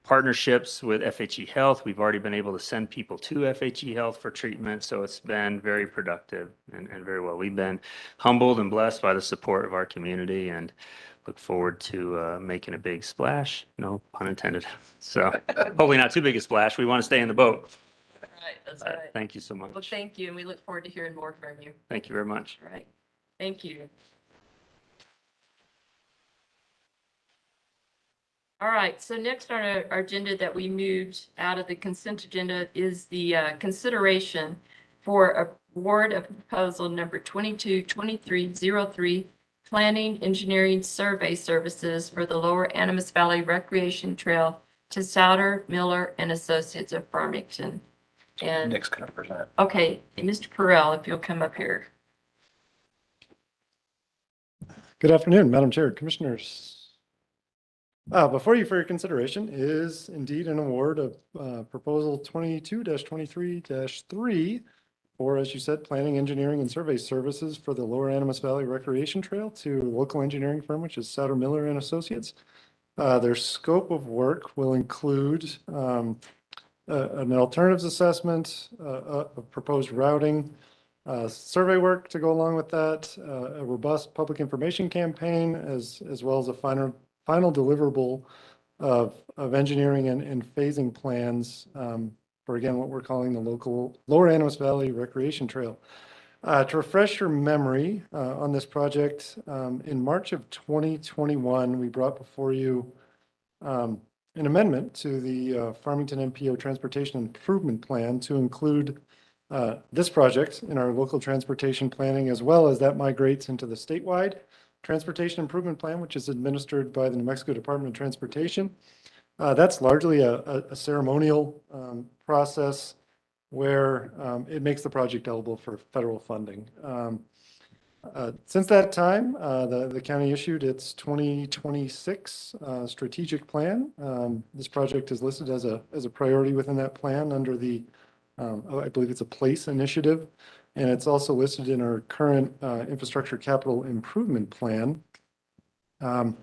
partnerships with FHE Health. We've already been able to send people to FHE Health for treatment, so it's been very productive and very well. We've been humbled and blessed by the support of our community and look forward to making a big splash. No pun intended. So hopefully not too big a splash. We want to stay in the boat. All right, that's right. Thank you so Well, much. thank you, and we look forward to hearing more from you. Thank you very much. All right, thank you. All right, so next on our agenda that we moved out of the consent agenda is the consideration for award of proposal number 222303, planning engineering survey services for the Lower Animas Valley Recreation Trail to Souter, Miller, and Associates of Farmington. And Nick's gonna present. okay, Mr. Perrell, if you'll come up here. Good afternoon, Madam Chair, Commissioners. Before you for your consideration is indeed an award of proposal 22-23-3 for, as you said, planning, engineering, and survey services for the Lower Animas Valley Recreation Trail to local engineering firm, which is Souter, Miller and Associates. Their scope of work will include an alternatives assessment, of proposed routing, survey work to go along with that, a robust public information campaign, as well as a final deliverable of engineering and phasing plans for, again, what we're calling the local Lower Animas Valley Recreation Trail. To refresh your memory on this project, in March of 2021, we brought before you an amendment to the Farmington MPO Transportation Improvement Plan to include this project in our local transportation planning, as well as that migrates into the statewide Transportation Improvement Plan, which is administered by the New Mexico Department of Transportation. That's largely a ceremonial process where it makes the project eligible for federal funding. Since that time, the county issued its 2026 strategic plan. This project is listed as a priority within that plan under the, I believe it's a PLACE initiative. And it's also listed in our current infrastructure capital improvement plan. And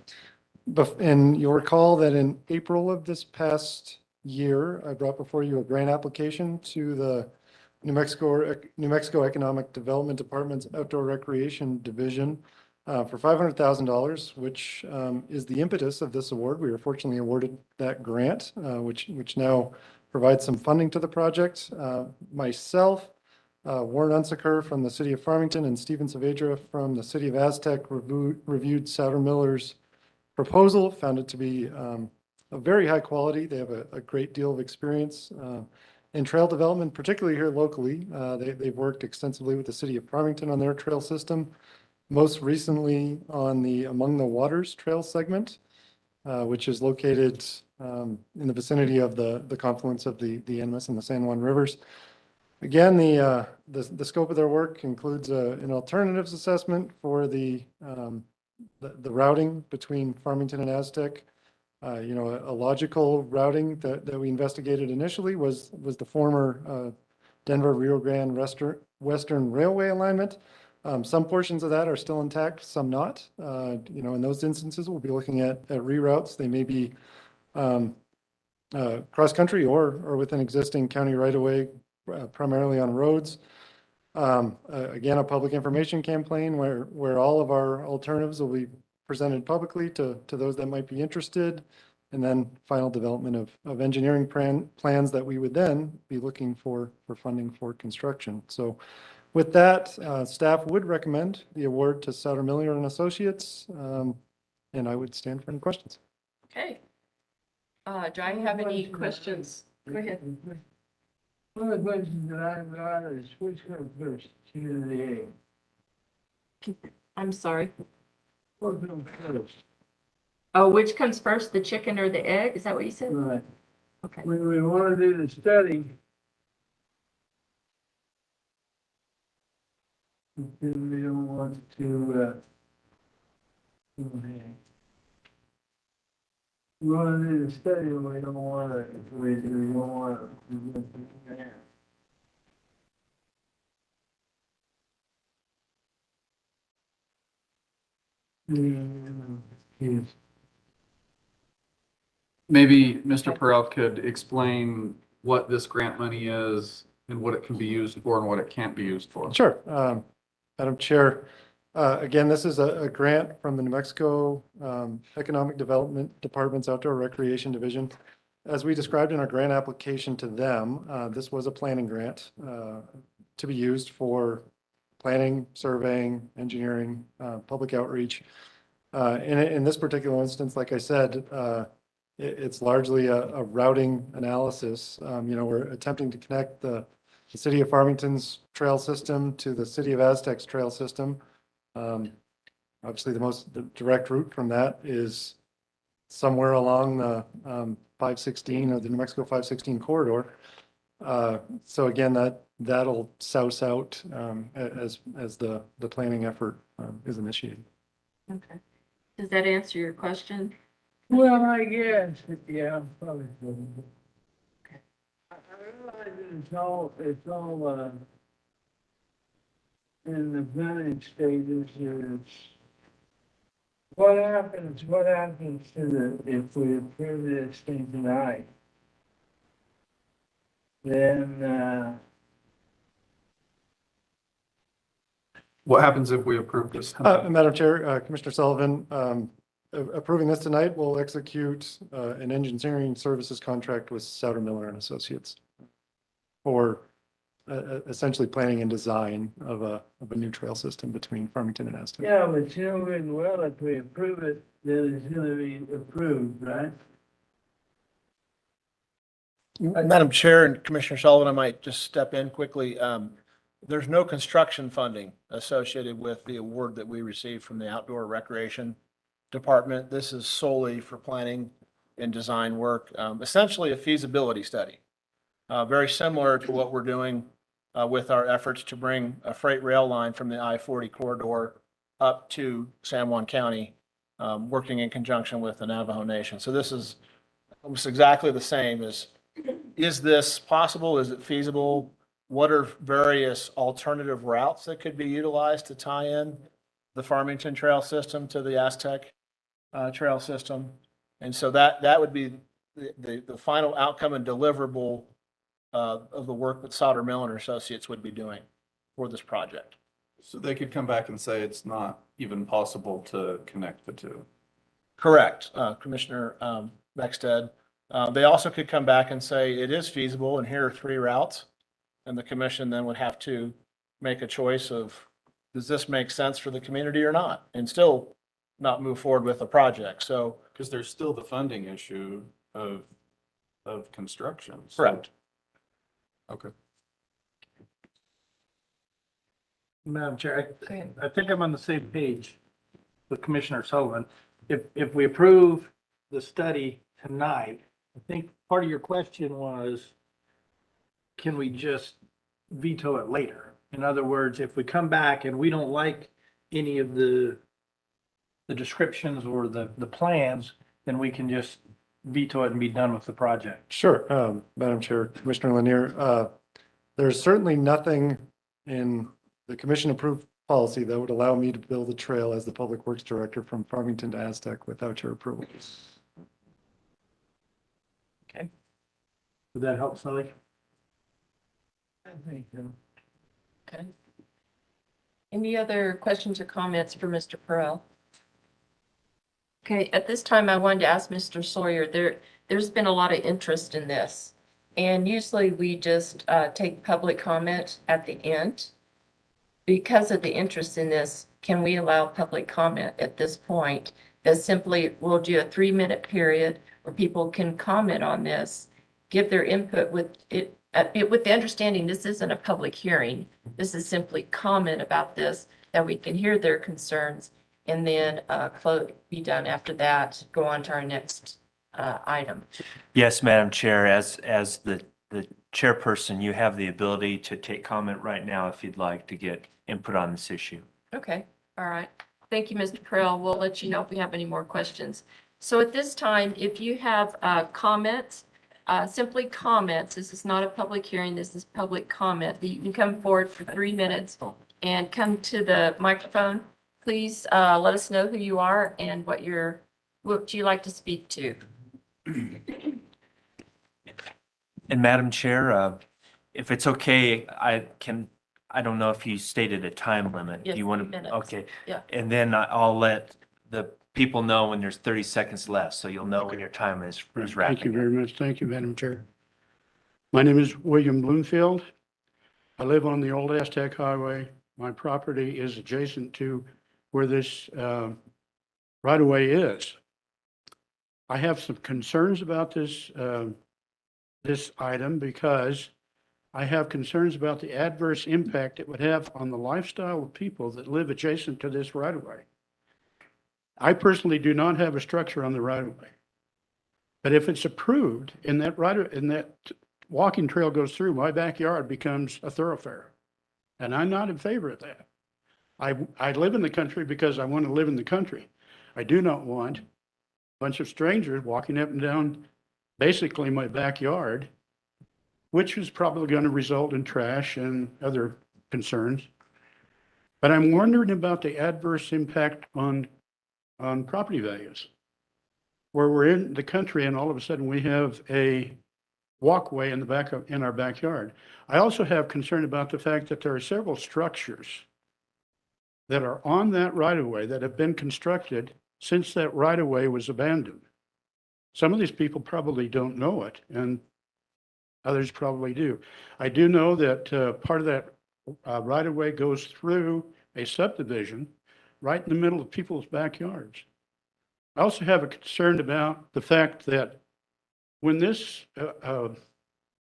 you'll recall that in April of this past year, I brought before you a grant application to the New Mexico Economic Development Department's Outdoor Recreation Division for $500,000, which is the impetus of this award. We were fortunately awarded that grant, which now provides some funding to the project. Myself, Warren Unsecker from the city of Farmington and Stephen Saavedra from the city of Aztec reviewed Souter Miller's proposal, found it to be of very high quality. They have a great deal of experience in trail development, particularly here locally. They've worked extensively with the city of Farmington on their trail system, most recently on the Among the Waters trail segment, which is located in the vicinity of the confluence of the Animas and the San Juan rivers. Again, the scope of their work includes an alternatives assessment for the routing between Farmington and Aztec. A logical routing that we investigated initially was the former Denver Rio Grande Western Railway alignment. Some portions of that are still intact, some not. In those instances, we'll be looking at reroutes. They may be cross-country or within existing county right-of-way, primarily on roads. Again, a public information campaign where all of our alternatives will be presented publicly to those that might be interested, and then final development of engineering plans that we would then be looking for funding for construction. So with that, staff would recommend the award to Souter Miller and Associates, and I would stand for any questions. Okay. Do I have any questions? Go ahead. One of the questions that I've got is which comes first, chicken or the egg? I'm sorry. What comes first? Oh, which comes first, the chicken or the egg? Is that what you said? Right. Okay. When we want to do the study, then we don't want to, we want to do the study, and we don't want to, we don't want to. Yes. Maybe Mr. Perel could explain what this grant money is and what it can be used for and what it can't be used for. Sure. Madam Chair, again, this is a grant from the New Mexico Economic Development Department's Outdoor Recreation Division. As we described in our grant application to them, this was a planning grant to be used for planning, surveying, engineering, public outreach. In this particular instance, like I said, it's largely a routing analysis. We're attempting to connect the city of Farmington's trail system to the city of Aztec's trail system. Obviously, the direct route from that is somewhere along the 516 or the New Mexico 516 corridor. So again, that'll souse out as the planning effort is initiated. Okay. Does that answer your question? Well, I guess, yeah, probably. Okay. I realize it's all, in the planning stages, what happens to if we approve this thing tonight? Then, What happens if we approve this? Madam Chair, Commissioner Sullivan, approving this tonight will execute an engineering services contract with Souter Miller and Associates for essentially planning and design of a new trail system between Farmington and Aztec. yeah, but well, if we approve it, then it's gonna be approved, right? Madam Chair and Commissioner Sullivan, I might just step in quickly. There's no construction funding associated with the award that we received from the Outdoor Recreation Department. This is solely for planning and design work, essentially a feasibility study. Very similar to what we're doing with our efforts to bring a freight rail line from the I-40 corridor up to San Juan County, working in conjunction with the Navajo Nation. So this is almost exactly the same as, is this possible? Is it feasible? What are various alternative routes that could be utilized to tie in the Farmington Trail system to the Aztec Trail system? And so that would be the final outcome and deliverable of the work that Souter Miller and Associates would be doing for this project. So they could come back and say it's not even possible to connect the two. Correct, Commissioner Beckstead. They also could come back and say it is feasible and here are 3 routes. And the commission then would have to make a choice of, does this make sense for the community or not? And still not move forward with the project. So, Because there's still the funding issue of construction. correct. Okay. Madam Chair, Go ahead. I think I'm on the same page with Commissioner Sullivan. If we approve the study tonight, I think part of your question was, can we just veto it later? In other words, if we come back and we don't like any of the descriptions or the plans, then we can just veto it and be done with the project. Sure, Madam Chair, Commissioner Lanier, there's certainly nothing in the commission approved policy that would allow me to build a trail as the Public Works Director from Farmington to Aztec without your approval. Okay. Would that help, Sally? I think so. Okay. Any other questions or comments for Mr. Perel? Okay, at this time, I wanted to ask Mr. Sawyer, there's been a lot of interest in this. And usually we just take public comment at the end. Because of the interest in this, can we allow public comment at this point? That simply, we'll do a 3-minute period where people can comment on this, give their input with it. with the understanding this isn't a public hearing. This is simply comment about this, that we can hear their concerns and then be done after that, go on to our next item. Yes, Madam Chair, as the chairperson, you have the ability to take comment right now if you'd like to get input on this issue. Okay, all right. Thank you, Mr. Pearl. We'll let you know if we have any more questions. So at this time, if you have comments, simply comments, this is not a public hearing, this is public comment. You can come forward for 3 minutes and come to the microphone. Please let us know who you are and what you like to speak to. And Madam Chair, if it's okay, I don't know if you stated a time limit. Yes, Do you want 3 to? minutes. Okay. Yeah. And then I'll let the people know when there's 30 seconds left, so you'll know when your time is Thank you wrapping very up. much. Thank you, Madam Chair. My name is William Bloomfield. I live on the old Aztec Highway. My property is adjacent to where this right-of-way is. I have some concerns about this item because I have concerns about the adverse impact it would have on the lifestyle of people that live adjacent to this right-of-way. I personally do not have a structure on the right-of-way. But if it's approved and that walking trail goes through, my backyard becomes a thoroughfare. And I'm not in favor of that. I live in the country because I want to live in the country. I do not want a bunch of strangers walking up and down basically my backyard, which is probably going to result in trash and other concerns. But I'm wondering about the adverse impact on property values, where we're in the country and all of a sudden we have a walkway in our backyard. I also have concern about the fact that there are several structures that are on that right-of-way that have been constructed since that right-of-way was abandoned. Some of these people probably don't know it, and others probably do. I do know that part of that right-of-way goes through a subdivision right in the middle of people's backyards. I also have a concern about the fact that when this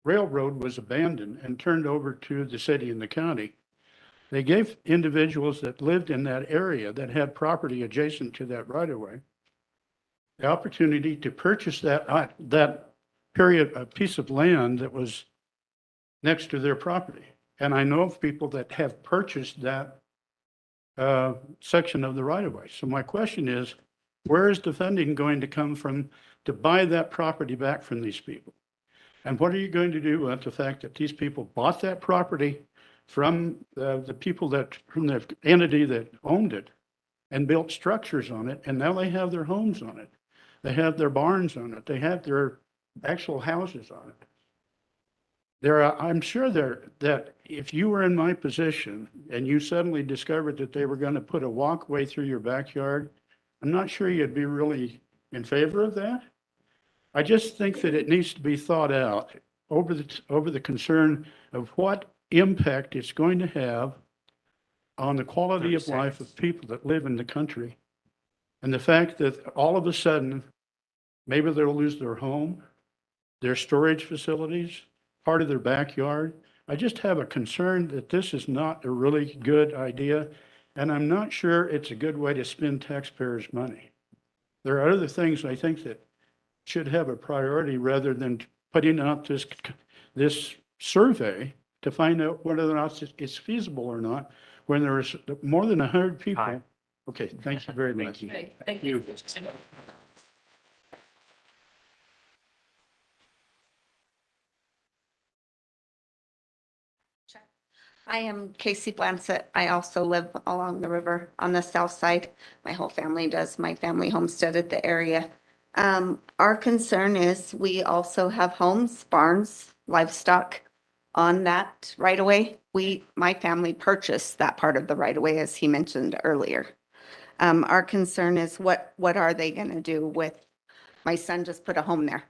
railroad was abandoned and turned over to the city and the county, they gave individuals that lived in that area that had property adjacent to that right-of-way the opportunity to purchase that piece of land that was next to their property. And I know of people that have purchased that section of the right-of-way. So my question is, where is the funding going to come from to buy that property back from these people? And what are you going to do about the fact that these people bought that property from the people from the entity that owned it and built structures on it, and now they have their homes on it. They have their barns on it. They have their actual houses on it. I'm sure that if you were in my position and you suddenly discovered that they were going to put a walkway through your backyard, I'm not sure you'd be really in favor of that. I just think that it needs to be thought out over the concern of what impact it's going to have on the quality of life of people that live in the country. And the fact that all of a sudden, maybe they'll lose their home, their storage facilities, part of their backyard. I just have a concern that this is not a really good idea, and I'm not sure it's a good way to spend taxpayers' money. There are other things I think that should have a priority rather than putting out this survey to find out whether or not it's feasible or not, when there is more than 100 people. Hi. Okay, thank you very much. Okay, thank you. I am Casey Blansett. I also live along the river on the south side. My whole family does. My family homesteaded the area. Our concern is we also have homes, barns, livestock on that right of way. My family purchased that part of the right of way, as he mentioned earlier. Our concern is what are they going to do with, my son just put a home there.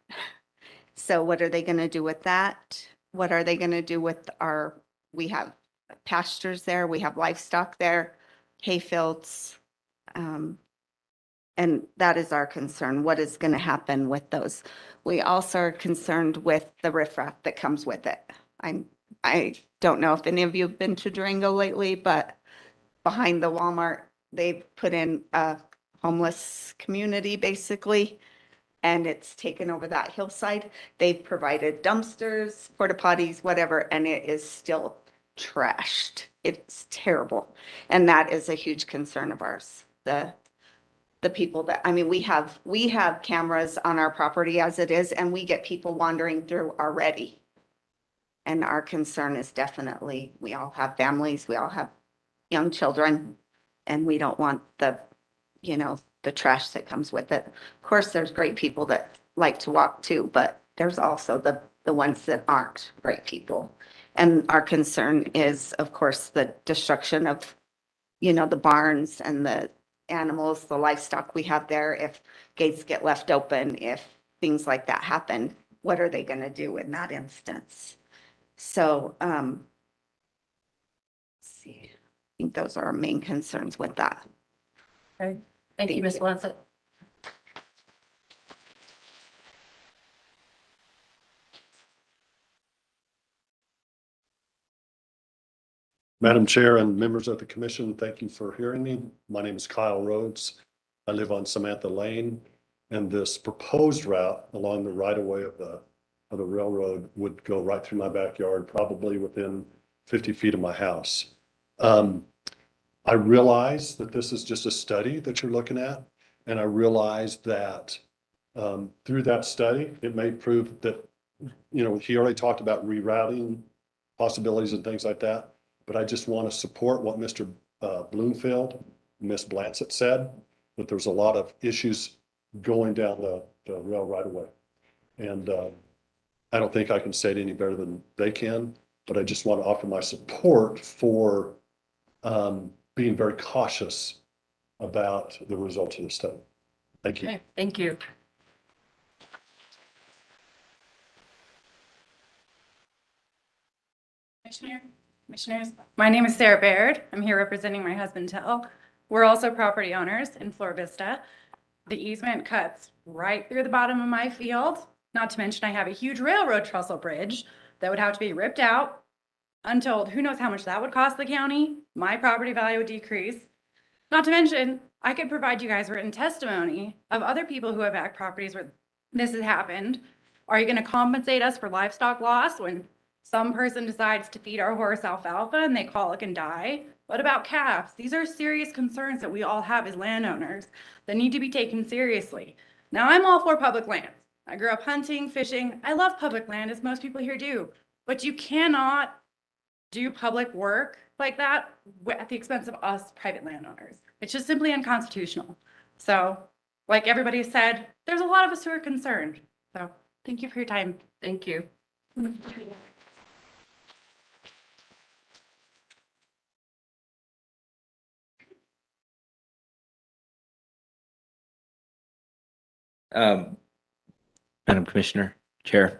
So what are they going to do with that? What are they going to do with we have pastures there, we have livestock there, hay fields. And that is our concern. What is going to happen with those? We also are concerned with the riffraff that comes with it. I don't know if any of you have been to Durango lately, but behind the Walmart, they've put in a homeless community basically, and it's taken over that hillside. They've provided dumpsters, porta potties, whatever, and it is still trashed. It's terrible. And that is a huge concern of ours. The people that, I mean, we have cameras on our property as it is, and we get people wandering through already. And our concern is definitely, we all have families, we all have young children, and we don't want the trash that comes with it. Of course, there's great people that like to walk too, but there's also the ones that aren't great people. And our concern is, of course, the destruction of, the barns and the animals, the livestock we have there. If gates get left open, if things like that happen, what are they going to do in that instance? So, let's see, I think those are our main concerns with that. Okay, thank you, Ms. Lancet. Madam Chair and members of the commission, thank you for hearing me. My name is Kyle Rhodes. I live on Samantha Lane, and this proposed route along the right of way of the railroad would go right through my backyard, probably within 50 feet of my house. I realize that this is just a study that you're looking at, and I realize that through that study, it may prove that, he already talked about rerouting possibilities and things like that. But I just want to support what Mr. Bloomfield, Ms. Blansett said, that there's a lot of issues going down the rail right away. And I don't think I can say it any better than they can, but I just want to offer my support for being very cautious about the results of the study. Thank you. Okay, thank you. Commissioners, my name is Sarah Baird. I'm here representing my husband, Tell. We're also property owners in Flor Vista. The easement cuts right through the bottom of my field. Not to mention I have a huge railroad trestle bridge that would have to be ripped out. Untold, who knows how much that would cost the county? My property value would decrease. Not to mention, I could provide you guys written testimony of other people who have backed properties where this has happened. Are you going to compensate us for livestock loss when some person decides to feed our horse alfalfa and they colic and die? What about calves? These are serious concerns that we all have as landowners that need to be taken seriously. Now, I'm all for public lands. I grew up hunting, fishing. I love public land, as most people here do. But you cannot do public work like that at the expense of us private landowners. It's just simply unconstitutional. So, like everybody said, there's a lot of us who are concerned. So, thank you for your time. Thank you. Madam Commissioner, Chair.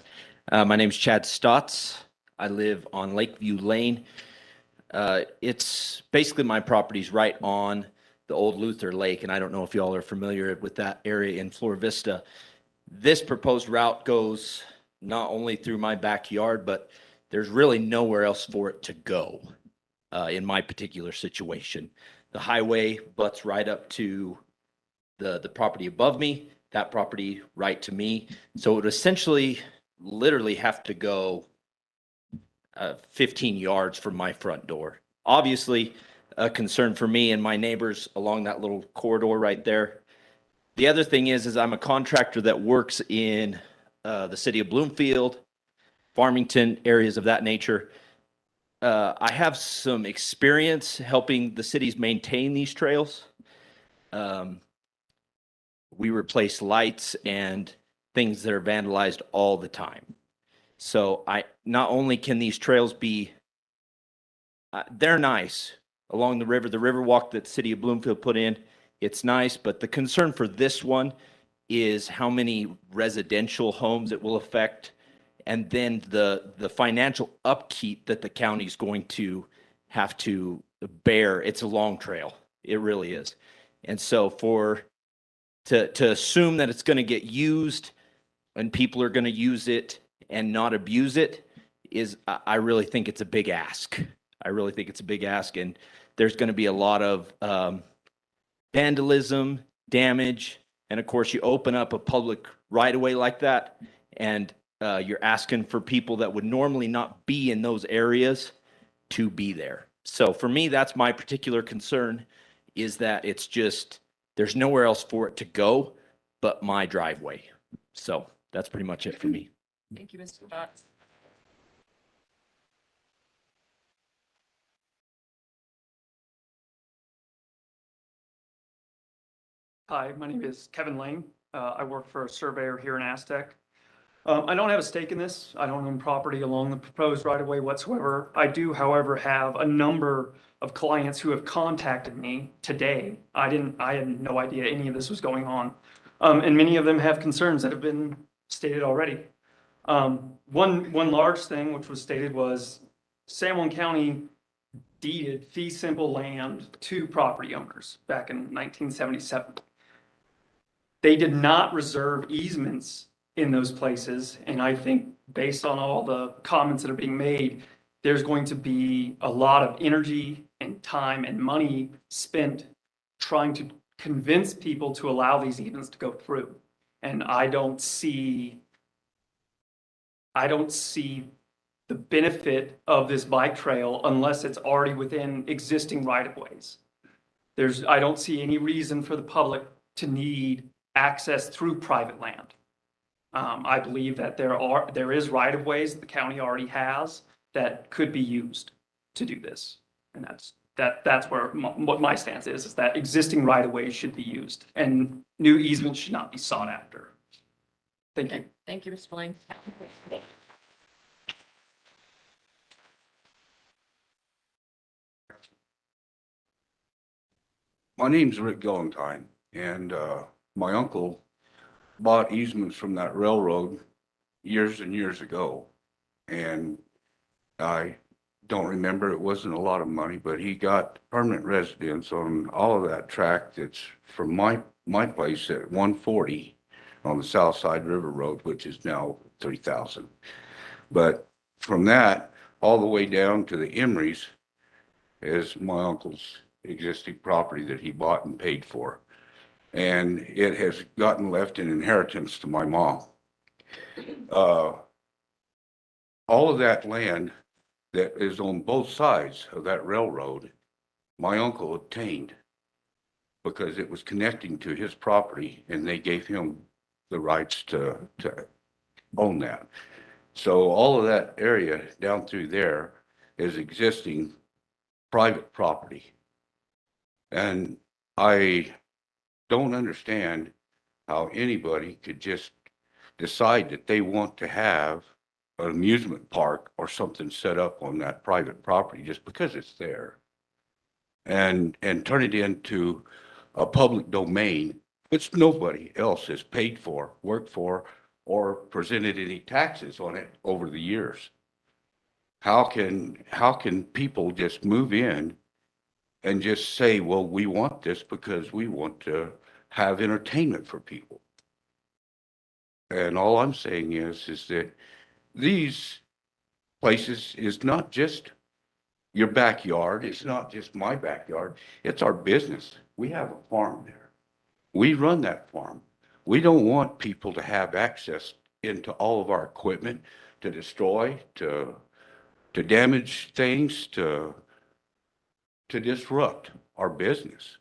My name is Chad Stotts. I live on Lakeview Lane. It's basically my property's right on the old Luther Lake, and I don't know if y'all are familiar with that area in Flor Vista. This proposed route goes not only through my backyard, but there's really nowhere else for it to go in my particular situation. The highway butts right up to the property above me, that property right to me. So it would essentially literally have to go 15 yards from my front door. Obviously, a concern for me and my neighbors along that little corridor right there. The other thing is I'm a contractor that works in the city of Bloomfield, Farmington, areas of that nature. I have some experience helping the cities maintain these trails. We replace lights and things that are vandalized all the time. So not only can these trails be, they're nice along the river walk that the city of Bloomfield put in, it's nice, but the concern for this one is how many residential homes it will affect, and then the financial upkeep that the county's going to have to bear. It's a long trail. It really is. And so to assume that it's going to get used and people are going to use it and not abuse it is I really think it's a big ask. I really think it's a big ask, and there's going to be a lot of vandalism, damage, and of course, you open up a public right-of-way like that, and you're asking for people that would normally not be in those areas to be there. So for me, that's my particular concern, is that it's just, there's nowhere else for it to go but my driveway. So that's pretty much it for me. Thank you, Mr. Stotts. Hi, my name is Kevin Lane. I work for a surveyor here in Aztec. I don't have a stake in this. I don't own property along the proposed right-of-way whatsoever. I do, however, have a number of clients who have contacted me today. I had no idea any of this was going on. And many of them have concerns that have been stated already. One large thing which was stated was San Juan County deeded fee simple land to property owners back in 1977. They did not reserve easements in those places. And I think based on all the comments that are being made, there's going to be a lot of energy and time and money spent trying to convince people to allow these easements to go through. And I don't see the benefit of this bike trail unless it's already within existing right-of-ways. I don't see any reason for the public to need access through private land. I believe that there is right-of-ways that the county already has that could be used to do this. And that's where what my stance is that existing right-of-ways should be used and new easements should not be sought after. Thank you. Thank you, Mr. Lane. My name's Rick Galentine, and my uncle bought easements from that railroad years and years ago. And I don't remember, it wasn't a lot of money, but he got permanent residence on all of that tract that's from my place at 140 on the South Side River Road, which is now 3,000. But from that all the way down to the Emery's is my uncle's existing property that he bought and paid for. And it has gotten left in inheritance to my mom. All of that land that is on both sides of that railroad, my uncle obtained because it was connecting to his property and they gave him the rights to own that. So all of that area down through there is existing private property. And I don't understand how anybody could just decide that they want to have an amusement park or something set up on that private property just because it's there and turn it into a public domain, which nobody else has paid for, worked for, or presented any taxes on it over the years. How can people just move in and just say, well, we want this because we want to have entertainment for people? And all I'm saying is that these places is not just your backyard. It's not just my backyard. It's our business. We have a farm there. We run that farm. We don't want people to have access into all of our equipment, to destroy, to damage things, to disrupt our business.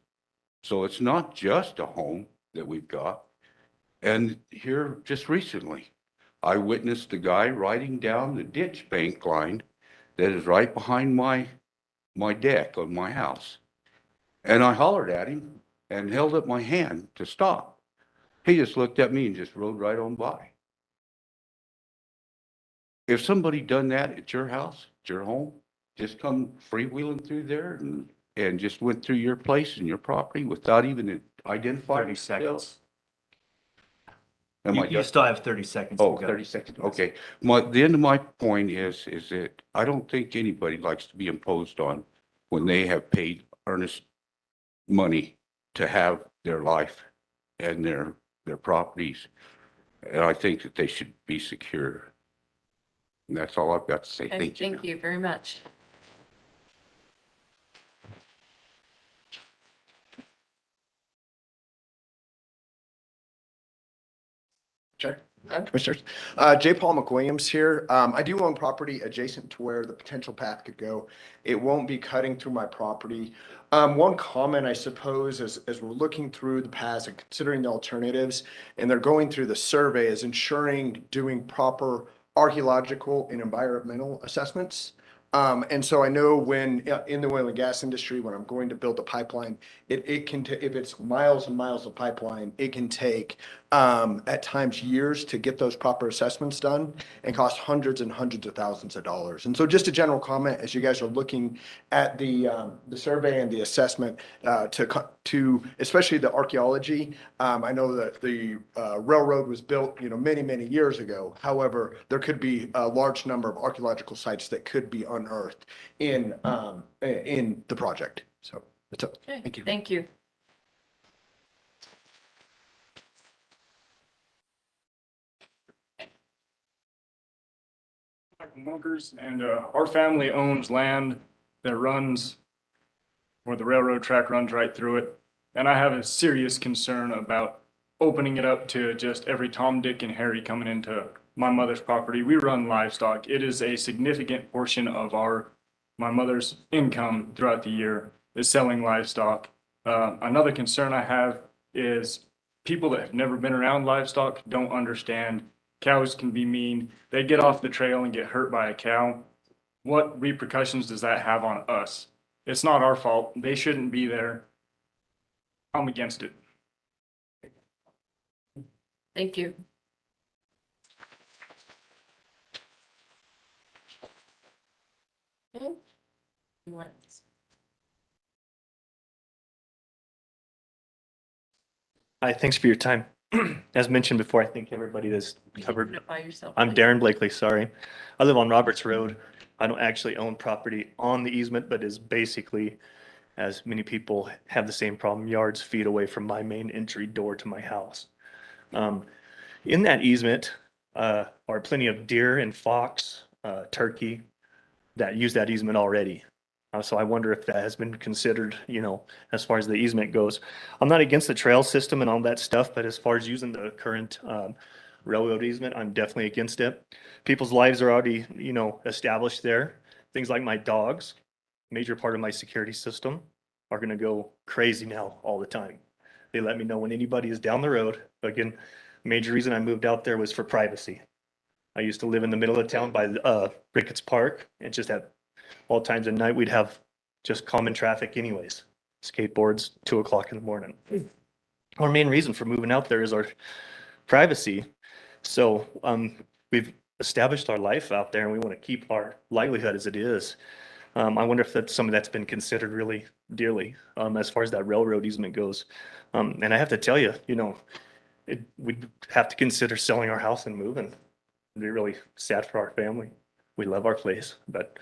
So it's not just a home that we've got. And here just recently, I witnessed a guy riding down the ditch bank line that is right behind my deck on my house. And I hollered at him and held up my hand to stop. He just looked at me and just rode right on by. If somebody done that at your house, at your home, just come freewheeling through there and just went through your place and your property without even identifying 30 seconds. themselves. You still have 30 seconds. Oh, 30 seconds. Okay. The end of my point is that I don't think anybody likes to be imposed on when they have paid earnest money to have their life and their properties. And I think that they should be secure. And that's all I've got to say. Okay, Thank you. thank you very much. Chair, Commissioners, J. Paul McWilliams here. I do own property adjacent to where the potential path could go. It won't be cutting through my property. One comment, I suppose, as we're looking through the paths and considering the alternatives, and they're going through the survey, is ensuring doing proper archaeological and environmental assessments. And so I know when in the oil and gas industry, when I'm going to build a pipeline, it can, if it's miles and miles of pipeline, it can take at times years to get those proper assessments done and cost hundreds and hundreds of thousands of dollars. And so just a general comment, as you guys are looking at the survey and the assessment to especially the archaeology, I know that the railroad was built, many, many years ago. However, there could be a large number of archaeological sites that could be unearthed in the project. So that's it. Okay, Thank you. Thank you. Milkers, and our family owns land that runs where the railroad track runs right through it. And I have a serious concern about opening it up to just every Tom, Dick, and Harry coming into my mother's property. We run livestock. It is a significant portion of my mother's income throughout the year is selling livestock. Another concern I have is people that have never been around livestock don't understand cows can be mean. They get off the trail and get hurt by a cow. What repercussions does that have on us? It's not our fault. They shouldn't be there. I'm against it. Thank you. Okay. You want- Hi, thanks for your time. As mentioned before, I think everybody has you covered. put it by yourself, I'm please. Darren Blakely, sorry. I live on Roberts Road. I don't actually own property on the easement, but is basically, as many people have the same problem, yards, feet away from my main entry door to my house. In that easement are plenty of deer and fox, turkey that use that easement already. So I wonder if that has been considered, as far as the easement goes. I'm not against the trail system and all that stuff, but as far as using the current railroad easement, I'm definitely against it. People's lives are already, established there. Things like my dogs, major part of my security system, are going to go crazy now all the time. They let me know when anybody is down the road. Again, major reason I moved out there was for privacy. I used to live in the middle of town by Ricketts Park, and just at all times at night, we'd have just common traffic anyways. Skateboards, 2 o'clock in the morning. Our main reason for moving out there is our privacy. So we've established our life out there and we want to keep our livelihood as it is. I wonder if some of that's been considered really dearly as far as that railroad easement goes. And I have to tell you, we'd have to consider selling our house and moving. It'd be really sad for our family. We love our place, but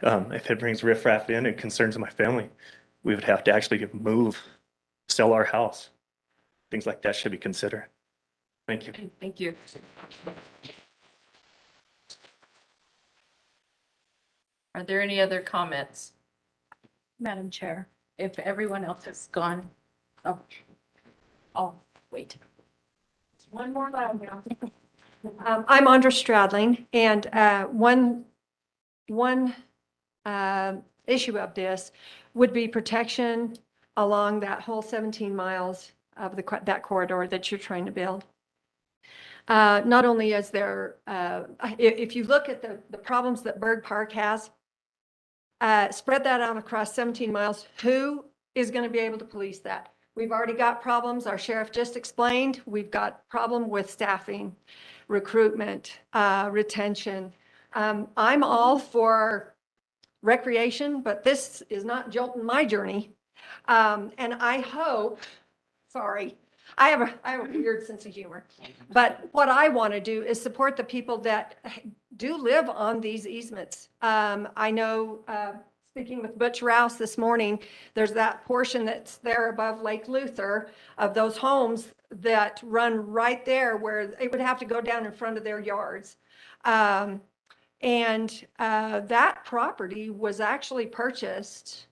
if it brings riffraff in and concerns my family, we would have to actually move, sell our house. Things like that should be considered. Thank you. Okay, Thank you. Are there any other comments? Madam Chair, if everyone else is gone, I'll wait. One more loud now. I'm Andra Stradling, and one issue of this would be protection along that whole 17 miles of that corridor that you're trying to build. Not only is there, if you look at the problems that Berg Park has, spread that out across 17 miles, who is going to be able to police that? We've already got problems. Our sheriff just explained. We've got problem with staffing, recruitment, retention. I'm all for recreation, but this is not jolting my journey. And I hope, sorry, I have a weird sense of humor, but what I want to do is support the people that do live on these easements. I know, speaking with Butch Rouse this morning, there's that portion that's there above Lake Luther of those homes that run right there where it would have to go down in front of their yards. And that property was actually purchased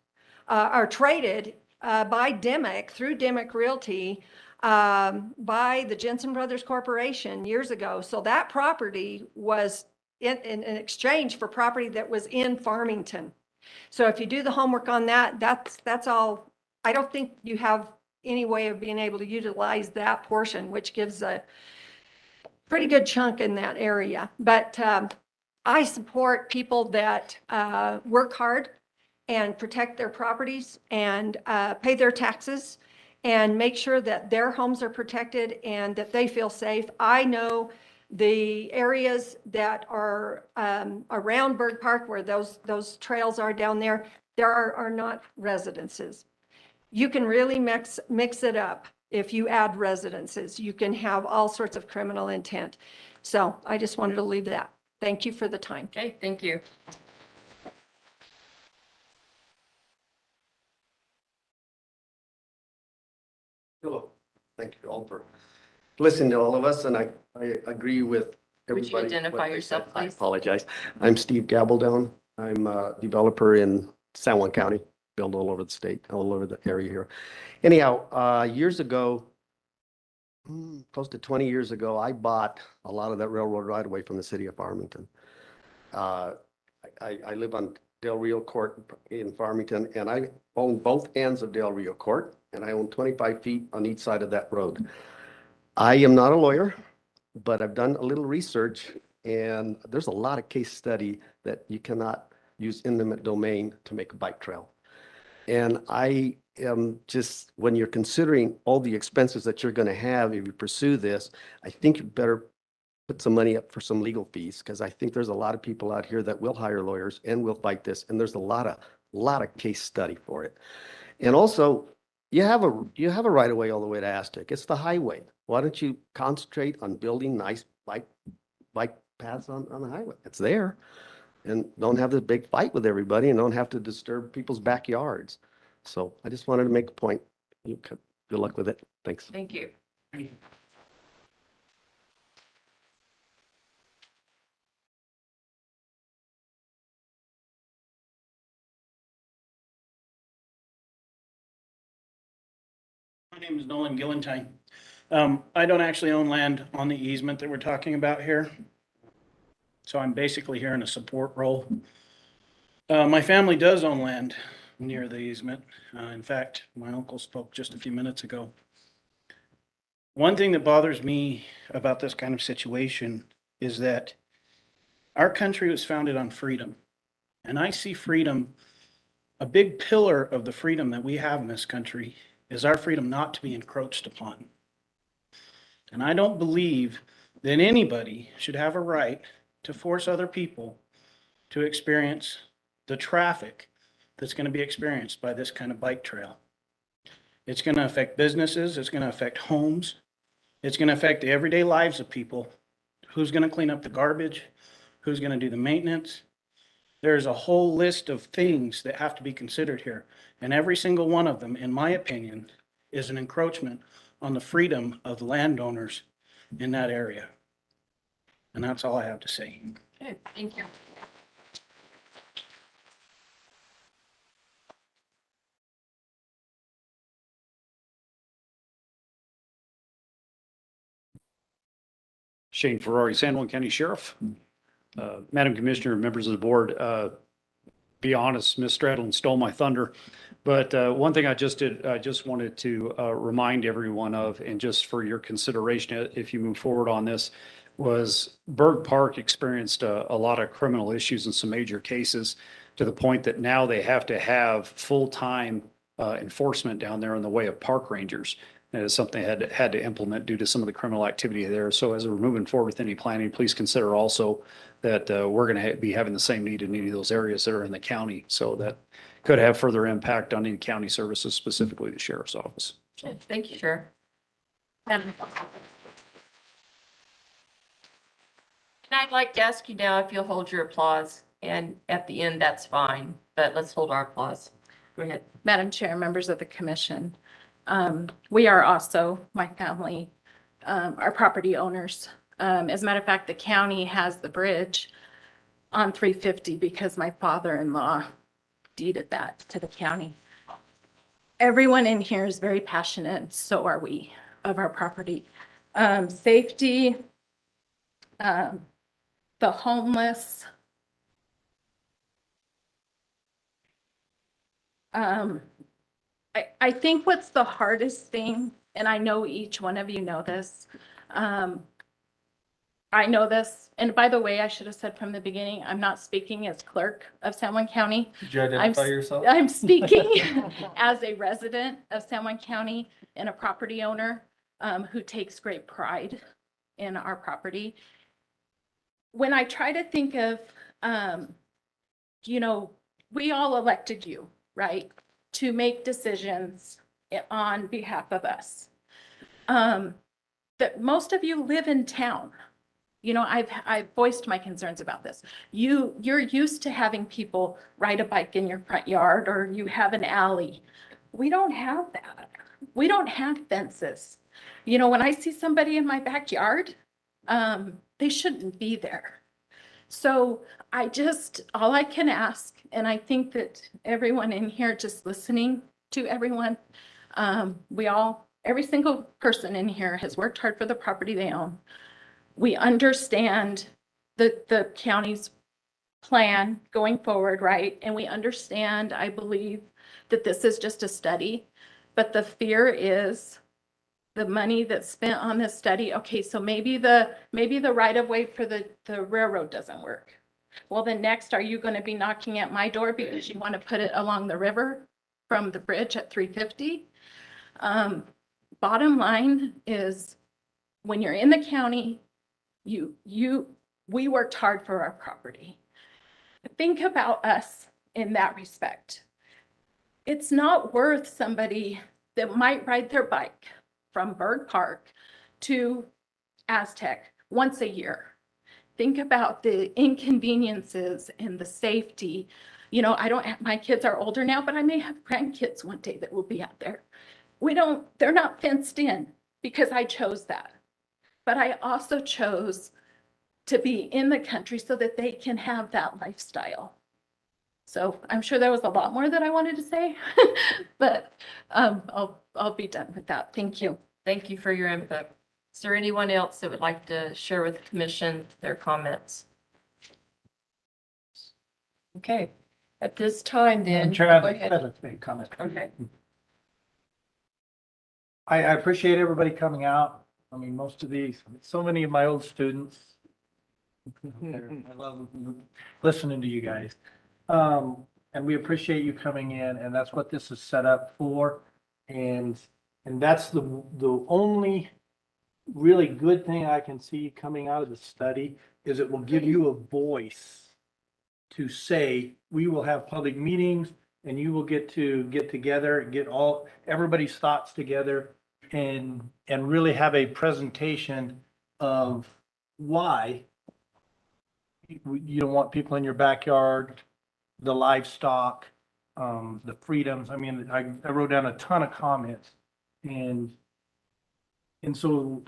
or traded by Dimick, through Dimick Realty, by the Jensen Brothers Corporation years ago. So that property was in exchange for property that was in Farmington. So if you do the homework on that, that's all. I don't think you have any way of being able to utilize that portion, which gives a pretty good chunk in that area. But I support people that work hard and protect their properties and pay their taxes and make sure that their homes are protected and that they feel safe. I know the areas that are around Berg Park, where those trails are down there, there are not residences. You can really mix it up. If you add residences, you can have all sorts of criminal intent. So I just wanted to leave that. Thank you for the time. Okay, thank you. Hello. Thank you all for listening to all of us, and I agree with Would you everybody. identify yourself, I please? apologize. I'm Steve Gabeldown. I'm a developer in San Juan County, build all over the state, all over the area here. Anyhow, years ago, close to 20 years ago, I bought a lot of that railroad right away from the city of Farmington. I live on Del Rio Court in Farmington, and I own both ends of Del Rio Court, and I own 25 feet on each side of that road. I am not a lawyer, but I've done a little research, and there's a lot of case study that you cannot use eminent domain to make a bike trail. And I am just, when you're considering all the expenses that you're going to have if you pursue this, I think you better put some money up for some legal fees, because I think there's a lot of people out here that will hire lawyers and will fight this, and there's a lot of case study for it. And also, you have a right of way all the way to Aztec. It's the highway. Why don't you concentrate on building nice bike paths on the highway? It's there, and don't have this big fight with everybody, and don't have to disturb people's backyards. So I just wanted to make a point. Good luck with it. Thanks. Thank you. My name is Nolan Gillentine. I don't actually own land on the easement that we're talking about here. So I'm basically here in a support role. My family does own land near the easement. In fact, my uncle spoke just a few minutes ago. One thing that bothers me about this kind of situation is that our country was founded on freedom. And I see freedom, a big pillar of the freedom that we have in this country is our freedom not to be encroached upon. And I don't believe that anybody should have a right to force other people to experience the traffic that's going to be experienced by this kind of bike trail. It's going to affect businesses, it's going to affect homes, it's going to affect the everyday lives of people. Who's going to clean up the garbage? Who's going to do the maintenance? There's a whole list of things that have to be considered here. And every single one of them, in my opinion, is an encroachment on the freedom of the landowners in that area. And that's all I have to say. Okay, thank you. Shane Ferrari, San Juan County Sheriff. Madam Commissioner, members of the board, be honest, Ms. Stradlin stole my thunder. But one thing I just wanted to remind everyone of, and just for your consideration, if you move forward on this, was Berg Park experienced a lot of criminal issues and some major cases, to the point that now they have to have full-time enforcement down there in the way of park rangers. And it's something they had to implement due to some of the criminal activity there. So as we're moving forward with any planning, please consider also that we're going to be having the same need in any of those areas that are in the county. So that could have further impact on any county services, specifically the sheriff's office. Okay, thank you, Sheriff. And I'd like to ask you now if you'll hold your applause, and at the end, that's fine, but let's hold our applause. Go ahead. Madam Chair, members of the commission, we are also, my family, are property owners. As a matter of fact, the county has the bridge on 350 because my father-in-law deeded that to the county. Everyone in here is very passionate, so are we, of our property. Safety, the homeless. I think what's the hardest thing, and I know each one of you know this, I know this, and by the way, I should have said from the beginning, I'm not speaking as clerk of San Juan County. Did you identify yourself? I'm speaking as a resident of San Juan County and a property owner who takes great pride in our property. When I try to think of, you know, we all elected you, right, to make decisions on behalf of us. That most of you live in town. You know, I've voiced my concerns about this. You're used to having people ride a bike in your front yard, or you have an alley. We don't have that. We don't have fences. You know, when I see somebody in my backyard, they shouldn't be there. So all I can ask, and I think that everyone in here just listening to everyone, every single person in here has worked hard for the property they own. We understand the county's plan going forward, right? And we understand, I believe, that this is just a study, but the fear is the money that's spent on this study. Okay, so maybe the right of way for the railroad doesn't work. Well, then next, are you going to be knocking at my door because you want to put it along the river from the bridge at 350? Bottom line is, when you're in the county, we worked hard for our property. Think about us in that respect. It's not worth somebody that might ride their bike from Bird Park to Aztec once a year. Think about the inconveniences and the safety. You know, my kids are older now, but I may have grandkids one day that will be out there. They're not fenced in because I chose that. But I also chose to be in the country so that they can have that lifestyle. So I'm sure there was a lot more that I wanted to say, but I'll be done with that. Thank you. Thank you for your input. Is there anyone else that would like to share with the commission their comments? Okay, at this time then. Chair, go ahead. I'd like to make a comment. Okay. I appreciate everybody coming out. I mean, so many of my old students. I love listening to you guys. And we appreciate you coming in, and that's what this is set up for. And that's the only really good thing I can see coming out of the study is it will give you a voice to say, we will have public meetings and you will get together and get everybody's thoughts together and really have a presentation of why you don't want people in your backyard, the livestock, the freedoms. I mean, I wrote down a ton of comments, and so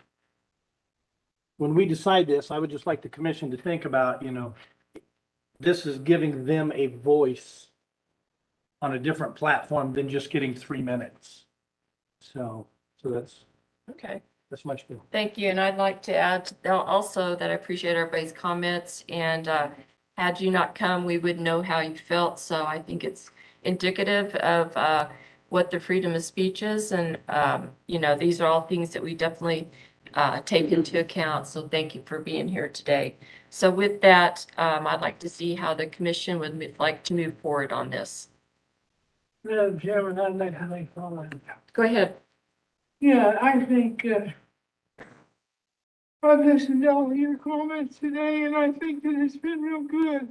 when we decide this, I would just like the commission to think about, you know, this is giving them a voice on a different platform than just getting 3 minutes. So that's Okay. That's much good. Thank you. And I'd like to add also that I appreciate everybody's comments, and had you not come, we would know how you felt. So I think it's indicative of what the freedom of speech is. And, you know, these are all things that we definitely take into account. So thank you for being here today. So with that, I'd like to see how the commission would like to move forward on this. Madam Chairman, I'd like to make a comment. Go ahead. Yeah, I think, I've listened to all your comments today, and I think that it's been real good.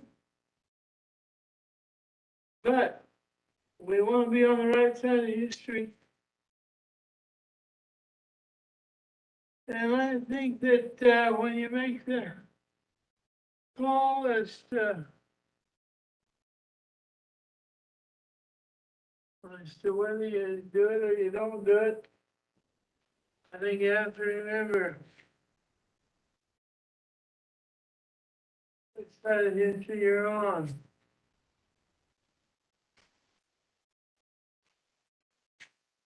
But we want to be on the right side of history. And I think that when you make the call as to whether you do it or you don't do it, I think you have to remember strategy you're on.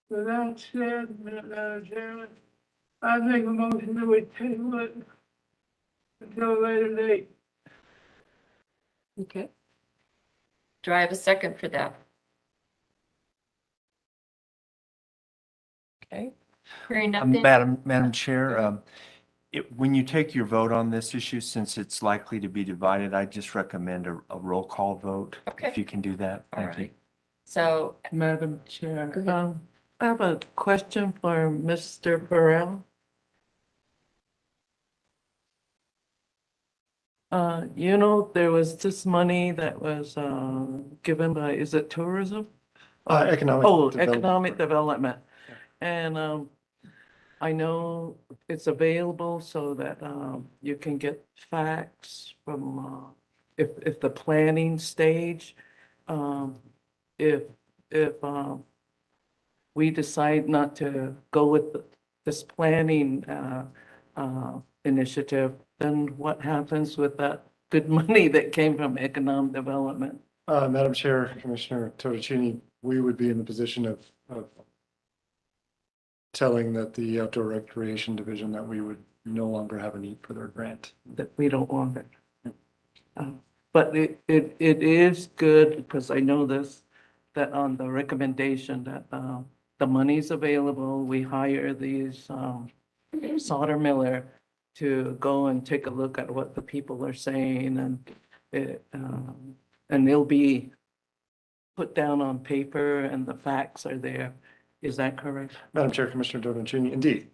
With that said, Madam Chairman, I make a motion that we table it until a later date. Okay. Do I have a second for that? Okay. Hearing nothing. Madam Chair, when you take your vote on this issue, since it's likely to be divided, I just recommend a roll call vote. Okay. If you can do that. All Thank you. right. So, Madam Chair, Go ahead. I have a question for Mr. Burrell. There was this money that was, given by, is it tourism? Economic development. Economic development. And, I know it's available so that, you can get facts from, if the planning stage, if, we decide not to go with this planning, initiative, then what happens with that good money that came from economic development? Madam Chair, Commissioner Totocini, we would be in the position of telling that the Outdoor Recreation Division that we would no longer have a need for their grant. That we don't want it. But it is good, because I know this, that on the recommendation that, the money's available, we hire these, Sauter Miller to go and take a look at what the people are saying, and they'll be put down on paper and the facts are there. Is that correct? Madam Chair, Commissioner Totocini, indeed,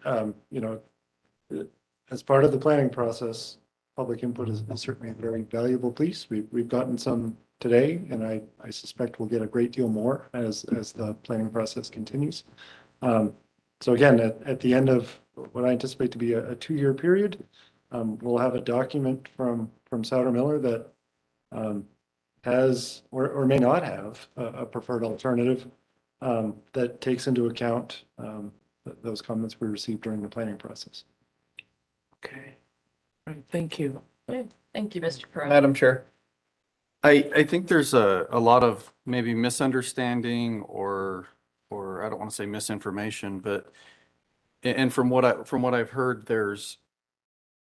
as part of the planning process, public input is certainly a very valuable piece. We've gotten some today, and I suspect we'll get a great deal more as the planning process continues. So again, at the end of what I anticipate to be a 2-year period, we'll have a document from Sauter Miller that has or may not have a preferred alternative that takes into account those comments we received during the planning process. Okay. All right, thank you. okay, thank you, Mr. Pearl. Madam Chair, I think there's a lot of maybe misunderstanding or I don't want to say misinformation, but and from what I've heard, there's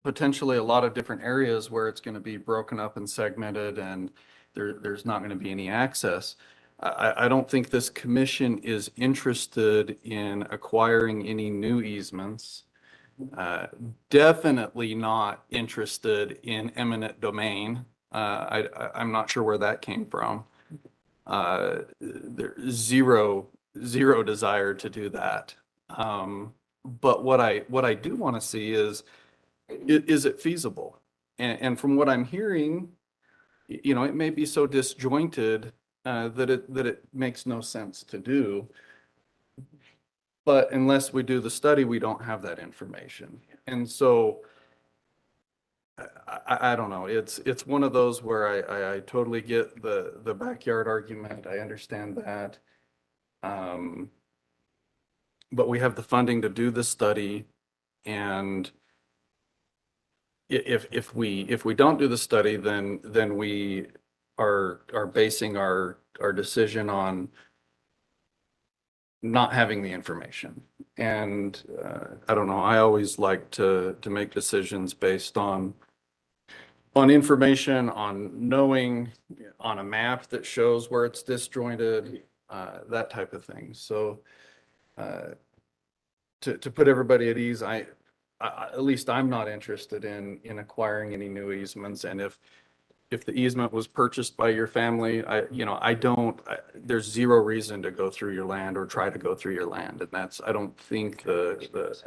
potentially a lot of different areas where it's going to be broken up and segmented, and there's not going to be any access. I don't think this commission is interested in acquiring any new easements. Definitely not interested in eminent domain. I'm not sure where that came from. There's zero desire to do that. But what I do want to see is it feasible? And from what I'm hearing, it may be so disjointed that it makes no sense to do. But unless we do the study, we don't have that information. And so I don't know. It's one of those where I totally get the backyard argument. I understand that. But we have the funding to do the study, and if we don't do the study, then we are basing our decision on not having the information. And I don't know, I always like to make decisions based on information, on knowing, on a map that shows where it's disjointed, that type of thing. So to put everybody at ease, I at least I'm not interested in acquiring any new easements. And if the easement was purchased by your family, there's zero reason to go through your land or try to go through your land. And I don't think the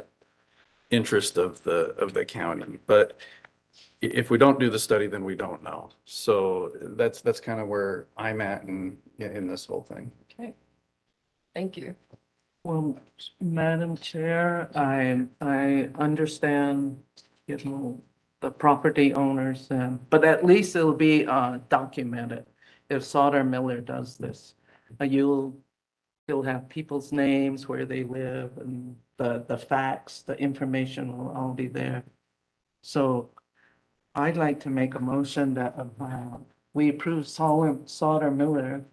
interest of the county. But if we don't do the study, then we don't know. So that's kind of where I'm at in this whole thing. Okay, thank you. Well, Madam Chair, I understand, the property owners, but at least it'll be documented if Sauter Miller does this. You'll have people's names, where they live, and the facts, the information will all be there. So I'd like to make a motion that we approve Sauter Miller.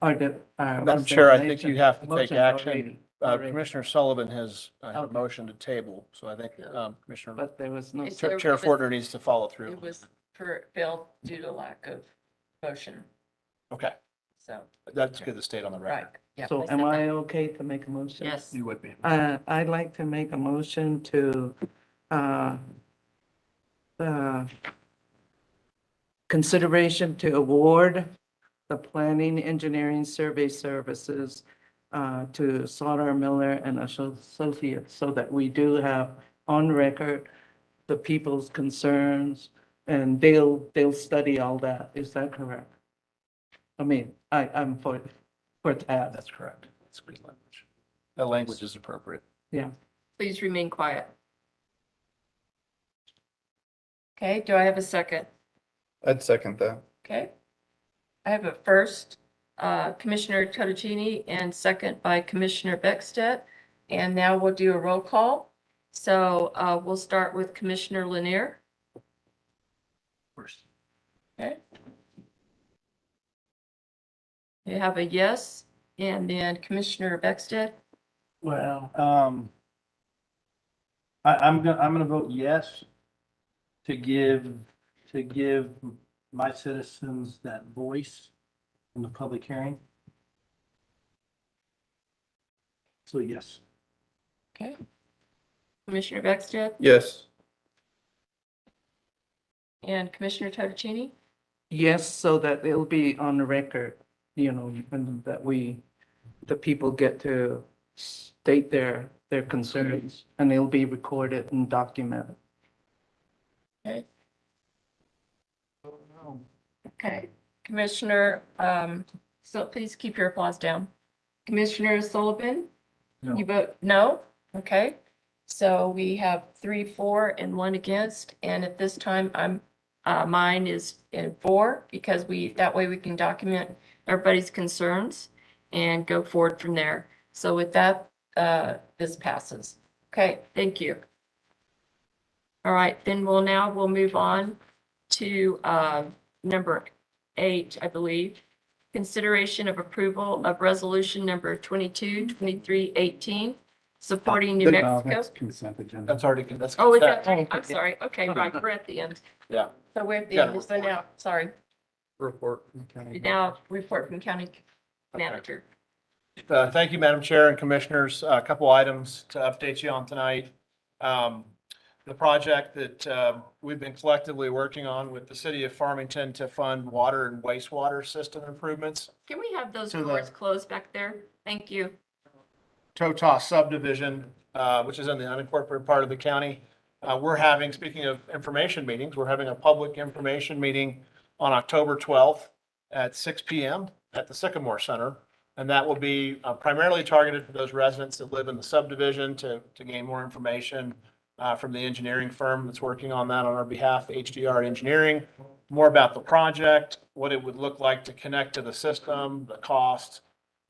Or the. Madam Chair, I think you have to take action. Already. Commissioner Sullivan has a Okay. motion to table, so I think Commissioner But there was no. It's- Chair Fortner needs to follow through. It was failed due to lack of motion, Okay, so, that's good to state on the right. record. Yeah, So said am that. I okay to make a motion? Yes. You would be. I'd like to make a motion to, consideration to award the planning engineering survey services to Sauter Miller and Associates, so that we do have on record the people's concerns, and they'll study all that. Is that correct? I mean, I'm for that. That's correct. That's good language. That language is appropriate. Yeah. Please remain quiet. Okay, do I have a second? I'd second that. Okay. I have a first, Commissioner Tuccini, and second by Commissioner Beckstedt. And now we'll do a roll call. So we'll start with Commissioner Lanier. First. Okay. You have a yes, and then Commissioner Beckstedt. Well, I'm gonna vote yes to give my citizens that voice in the public hearing. So yes. Okay. Commissioner Beckstedt Yes. and Commissioner Tuccini. Yes, so that it'll be on the record, and that the people get to state their concerns, and it'll be recorded and documented. Okay. Okay, Commissioner, so please keep your applause down. Commissioner Sullivan? No. You vote no? Okay. So we have 3, 4, and 1 against, and at this time, mine is in 4, because that way we can document everybody's concerns and go forward from there. So with that, this passes. Okay, thank you. All right, then we'll move on to number 8, I believe. Consideration of approval of resolution number 22-2318, supporting New Mexico. Consent agenda. That's already, that's. Oh, is that, consent. I'm sorry. Okay, right, we're at the end. Yeah. So we're at the Got end. it. So now, sorry, Report. now report from county manager. Thank you, Madam Chair and Commissioners. A couple items to update you on tonight. The project that we've been collectively working on with the city of Farmington to fund water and wastewater system improvements. Can we have those To the- doors closed back there? Thank you. Tota Subdivision, which is in the unincorporated part of the county. We're having, speaking of information meetings, we're having a public information meeting on October 12th at 6 PM at the Sycamore Center. And that will be primarily targeted for those residents that live in the subdivision to gain more information from the engineering firm that's working on that on our behalf, HDR Engineering, more about the project, what it would look like to connect to the system, the cost,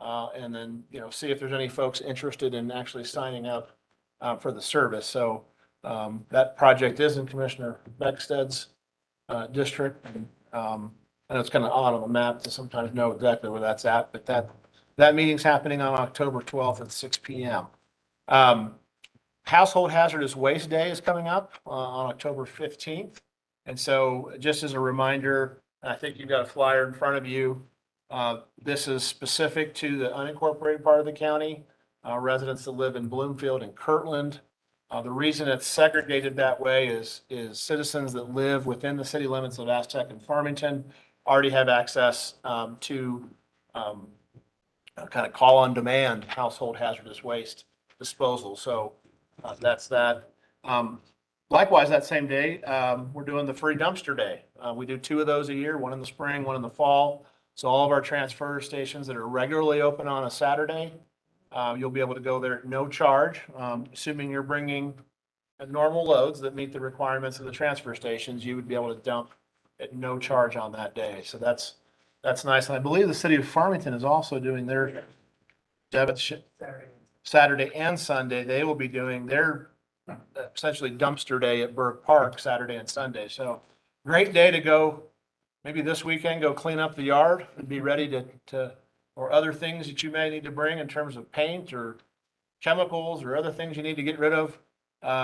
and then, see if there's any folks interested in actually signing up for the service. So that project is in Commissioner Becksted's district. I know it's kind of odd on the map to sometimes know exactly where that's at, but that meeting's happening on October 12th at 6 PM. Household Hazardous Waste Day is coming up on October 15th. And so just as a reminder, I think you've got a flyer in front of you. This is specific to the unincorporated part of the county, residents that live in Bloomfield and Kirtland. The reason it's segregated that way is citizens that live within the city limits of Aztec and Farmington already have access to kind of call on demand household hazardous waste disposal. So that's that. Likewise, that same day, we're doing the free dumpster day. We do 2 of those a year, one in the spring, one in the fall. So all of our transfer stations that are regularly open on a Saturday, you'll be able to go there at no charge, assuming you're bringing normal loads that meet the requirements of the transfer stations, you would be able to dump at no charge on that day. So that's nice. And I believe the city of Farmington is also doing their debit Saturday and Sunday. They will be doing their essentially dumpster day at Burke Park Saturday and Sunday. So great day to go, maybe this weekend, go clean up the yard and be ready to, or other things that you may need to bring in terms of paint or chemicals or other things you need to get rid of.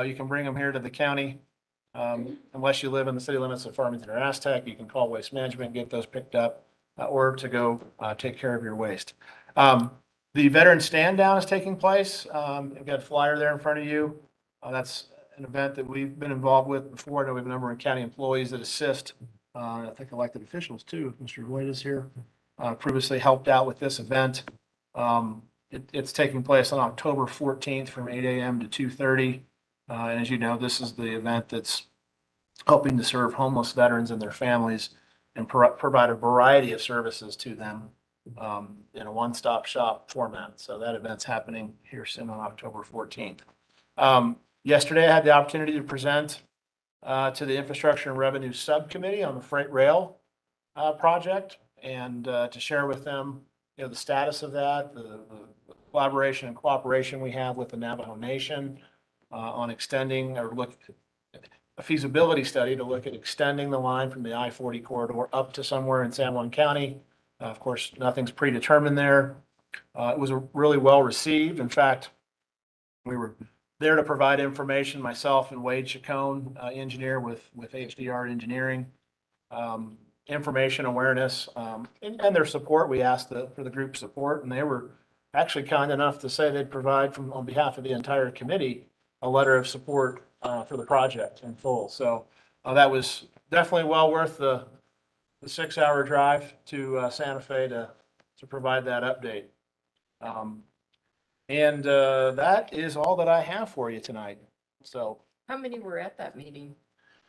You can bring them here to the county. Unless you live in the city limits of Farmington or Aztec, you can call Waste Management, get those picked up, or to go take care of your waste. The veteran stand down is taking place. You've got a flyer there in front of you. That's an event that we've been involved with before. I know we have a number of county employees that assist. I think elected officials too. Mr. Lloyd is here. Previously helped out with this event. It's taking place on October 14th from 8 a.m. to 2:30. And as you know, this is the event that's helping to serve homeless veterans and their families and provide a variety of services to them in a one-stop shop format. So that event's happening here soon on October 14th. Yesterday, I had the opportunity to present to the Infrastructure and Revenue Subcommittee on the freight rail project and to share with them, the status of that, the collaboration and cooperation we have with the Navajo Nation on extending or a feasibility study to look at extending the line from the I-40 corridor up to somewhere in San Juan County. Of course, nothing's predetermined there. It was really well received. In fact, we were there to provide information, myself and Wade Chacon, engineer with HDR Engineering, information awareness, and their support. We asked for the group support, and they were actually kind enough to say they'd provide on behalf of the entire committee a letter of support for the project in full. So that was definitely well worth the 6-hour drive to Santa Fe to provide that update. And that is all that I have for you tonight. So How many were at that meeting?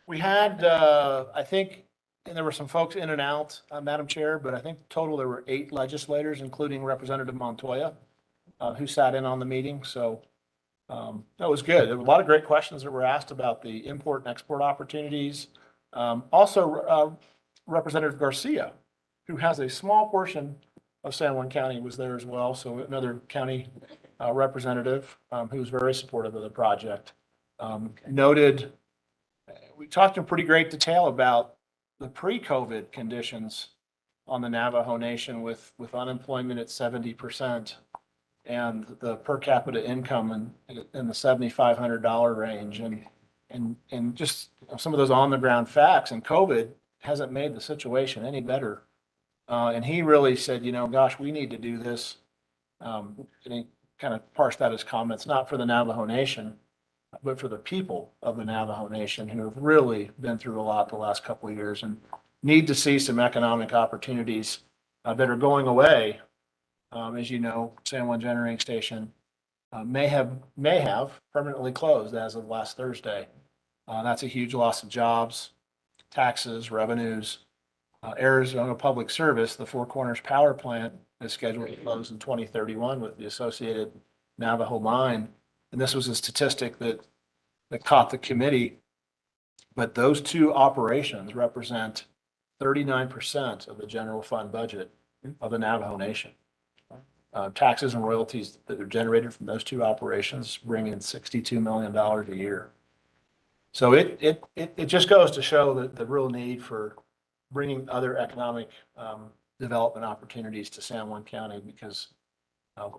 we had, I think, and there were some folks in and out, Madam Chair, but I think total there were 8 legislators, including Representative Montoya, who sat in on the meeting. So that was good. There were a lot of great questions that were asked about the import and export opportunities. Also, Representative Garcia, who has a small portion of San Juan County, was there as well. So another county representative who was very supportive of the project. Noted, we talked in pretty great detail about the pre-COVID conditions on the Navajo Nation with unemployment at 70% and the per capita income in the $7,500 range and just some of those on the ground facts. And COVID hasn't made the situation any better. And he really said, gosh, we need to do this. And he kind of parsed out his comments, not for the Navajo Nation, but for the people of the Navajo Nation who have really been through a lot the last couple of years and need to see some economic opportunities that are going away. As you know, San Juan Generating Station may have permanently closed as of last Thursday. That's a huge loss of jobs, taxes, revenues. Arizona Public Service, the Four Corners Power Plant, is scheduled to close in 2031 with the associated Navajo line. And this was a statistic that caught the committee. But those two operations represent 39% of the general fund budget of the Navajo Nation. Taxes and royalties that are generated from those two operations bring in $62 million a year. So it just goes to show that the real need for bringing other economic development opportunities to San Juan County, because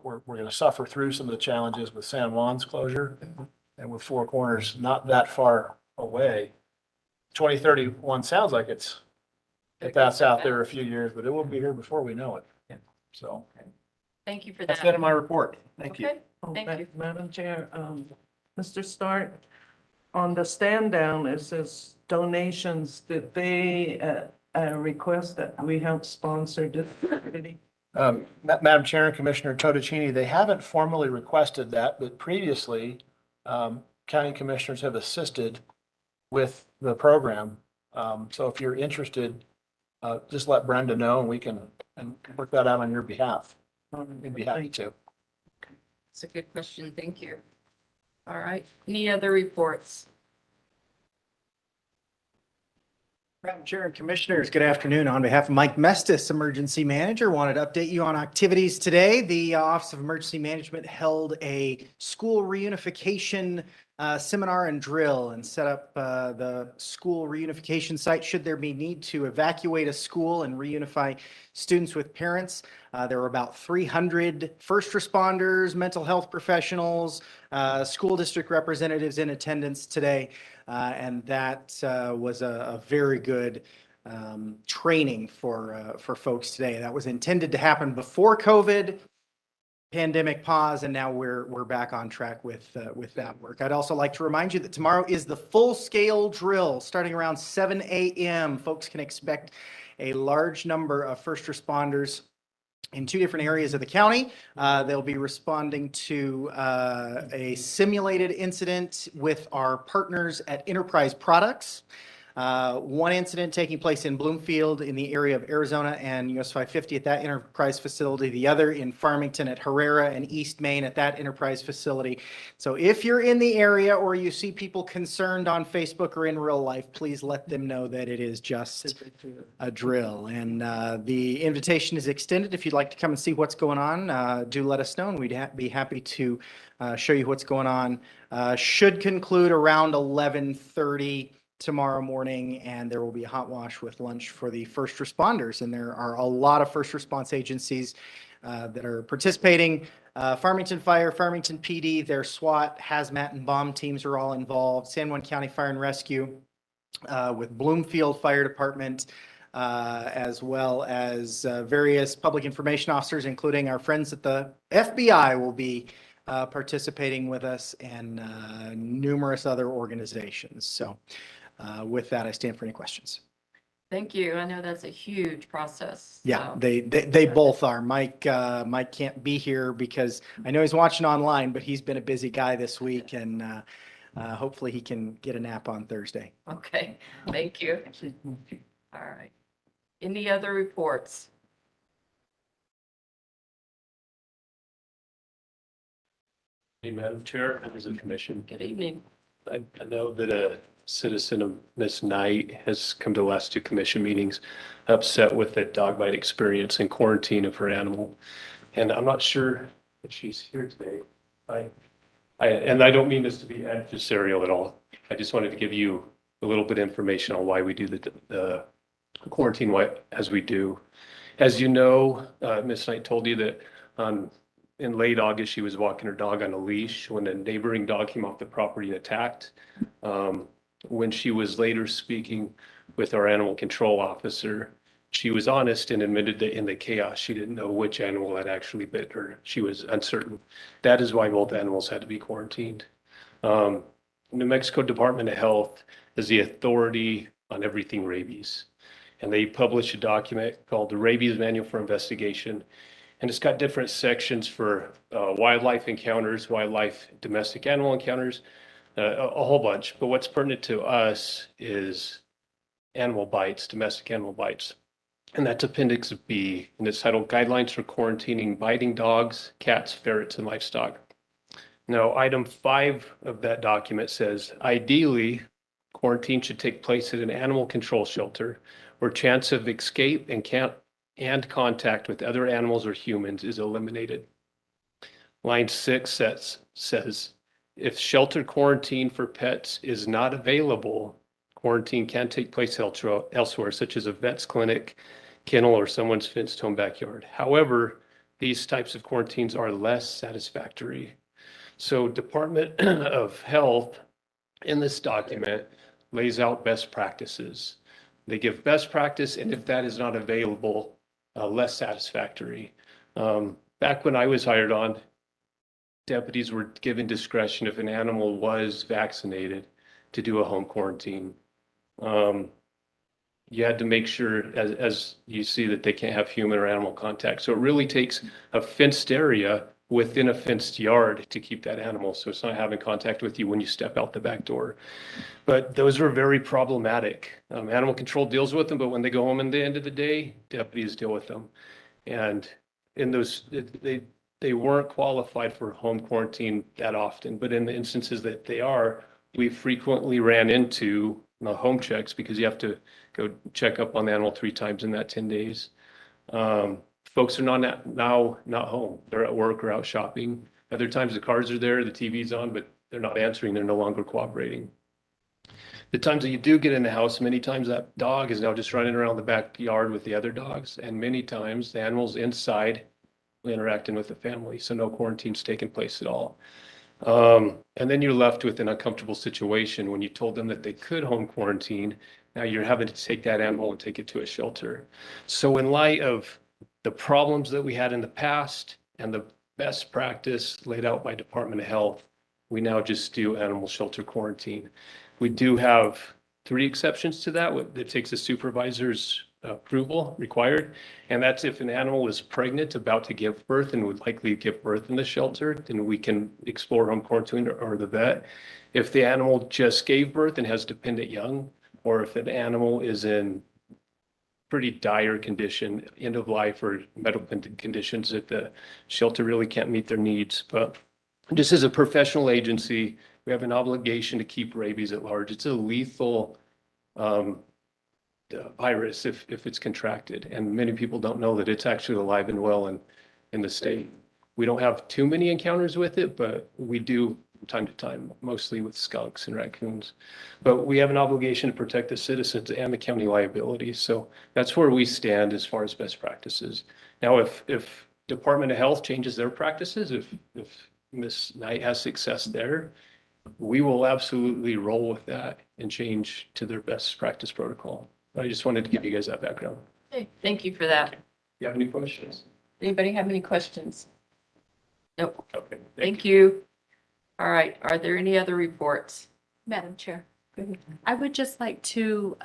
we're going to suffer through some of the challenges with San Juan's closure and with Four Corners not that far away. 2031 sounds like that's out there a few years, but it will be here before we know it. So Thank you for that's that. the end of my report. Thank you. Okay, thank you. Madam Chair, Mr. Stark, on the stand down, it says donations. Did they request that we help sponsor this activity? Madam Chair and Commissioner Totticini, they haven't formally requested that, but previously county commissioners have assisted with the program. So if you're interested, just let Brenda know and we can work that out on your behalf. We'd be happy to. It's a good question. Thank you. All right. Any other reports? Madam Chair and Commissioners, good afternoon. On behalf of Mike Mestis, Emergency Manager, wanted to update you on activities today. The Office of Emergency Management held a school reunification seminar and drill and set up the school reunification site should there be need to evacuate a school and reunify students with parents. There were about 300 first responders, mental health professionals, school district representatives in attendance today. And that was a very good training for folks today. That was intended to happen before COVID. Pandemic pause, and now we're back on track with that work. I'd also like to remind you that tomorrow is the full-scale drill starting around 7 a.m. Folks can expect a large number of first responders in 2 different areas of the county. They'll be responding to a simulated incident with our partners at Enterprise Products. One incident taking place in Bloomfield in the area of Arizona and US 550 at that Enterprise facility. The other in Farmington at Herrera and East Main at that Enterprise facility. So if you're in the area or you see people concerned on Facebook or in real life, please let them know that it is just a drill. And the invitation is extended. If you'd like to come and see what's going on, do let us know and we'd be happy to show you what's going on. Should conclude around 11:30 tomorrow morning, and there will be a hot wash with lunch for the first responders. And there are a lot of first response agencies that are participating. Farmington Fire, Farmington PD, their SWAT, hazmat, and bomb teams are all involved. San Juan County Fire and Rescue with Bloomfield Fire Department, as well as various public information officers, including our friends at the FBI will be participating with us, and numerous other organizations. So with that, I stand for any questions. Thank you. I know that's a huge process. Yeah, so- they both are. Mike can't be here because I know he's watching online, but he's been a busy guy this week, and hopefully he can get a nap on Thursday. Okay, thank you. All right. Any other reports? Hey, Madam Chair, members of the commission. Good evening. I know that a citizen of Miss Knight has come to the last 2 commission meetings upset with the dog bite experience and quarantine of her animal. And I'm not sure that she's here today. And I don't mean this to be adversarial at all. I just wanted to give you a little bit of information on why we do the quarantine as we do. As you know, Miss Knight told you that in late August, she was walking her dog on a leash when a neighboring dog came off the property and attacked. When she was later speaking with our animal control officer, she was honest and admitted that in the chaos, she didn't know which animal had actually bit her. She was uncertain. That is why both animals had to be quarantined. New Mexico Department of Health is the authority on everything rabies. And they published a document called the Rabies Manual for Investigation. And it's got different sections for wildlife encounters, wildlife domestic animal encounters, a whole bunch. But what's pertinent to us is animal bites, domestic animal bites. And that's Appendix B, and it's titled Guidelines for Quarantining Biting Dogs, Cats, Ferrets, and Livestock. Now, item 5 of that document says, ideally, quarantine should take place at an animal control shelter where chance of escape and contact with other animals or humans is eliminated. Line 6 says, if shelter quarantine for pets is not available, quarantine can take place elsewhere, such as a vet's clinic, kennel, or someone's fenced home backyard. However, these types of quarantines are less satisfactory. So Department of Health in this document lays out best practices. They give best practice, and if that is not available, less satisfactory. Back when I was hired on, deputies were given discretion if an animal was vaccinated to do a home quarantine. You had to make sure, as you see, that they can't have human or animal contact. So it really takes a fenced area within a fenced yard to keep that animal, so it's not having contact with you when you step out the back door. But those are very problematic. Animal control deals with them, but when they go home at the end of the day, deputies deal with them. And in those, they weren't qualified for home quarantine that often, but in the instances that they are, we frequently ran into home checks because you have to go check up on the animal 3 times in that 10 days. Folks are not home. They're at work or out shopping. Other times the cars are there, the TV's on, but they're not answering, they're no longer cooperating. The times that you do get in the house, many times that dog is now just running around the backyard with the other dogs. And many times the animal's inside interacting with the family. So no quarantine's taking place at all. And then you're left with an uncomfortable situation when you told them that they could home quarantine. Now you're having to take that animal and take it to a shelter. So in light of the problems that we had in the past and the best practice laid out by Department of Health, we now just do animal shelter quarantine. We do have 3 exceptions to that. It takes a supervisor's approval required. And that's if an animal is pregnant, about to give birth, and would likely give birth in the shelter, then we can explore home quarantine or the vet. If the animal just gave birth and has dependent young, or if an animal is in pretty dire condition, end of life or medical conditions that the shelter really can't meet their needs. But just as a professional agency, we have an obligation to keep rabies at large. It's a lethal virus if it's contracted, and many people don't know that it's actually alive and well in the state. We don't have too many encounters with it, but we do from time to time, mostly with skunks and raccoons. But we have an obligation to protect the citizens and the county liability. So that's where we stand as far as best practices. Now, if Department of Health changes their practices, if Ms. Knight has success there, we will absolutely roll with that and change to their best practice protocol. I just wanted to give you guys that background. Okay, thank you for that. You have any questions? Anybody have any questions? Nope. Okay. Thank you. All right, are there any other reports? Madam Chair, I would just like to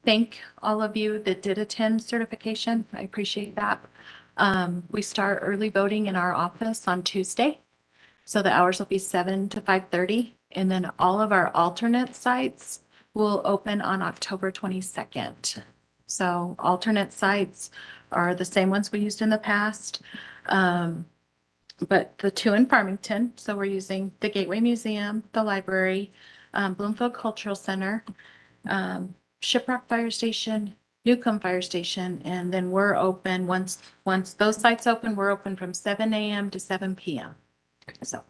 thank all of you that did attend certification. I appreciate that. We start early voting in our office on Tuesday. So the hours will be 7 to 5:30. And then all of our alternate sites will open on October 22nd. So alternate sites are the same ones we used in the past. But the 2 in Farmington, so we're using the Gateway Museum, the library, Bloomfield Cultural Center, Shiprock Fire Station, Newcomb Fire Station, and then we're open, once those sites open, we're open from 7 a.m. to 7 p.m. So.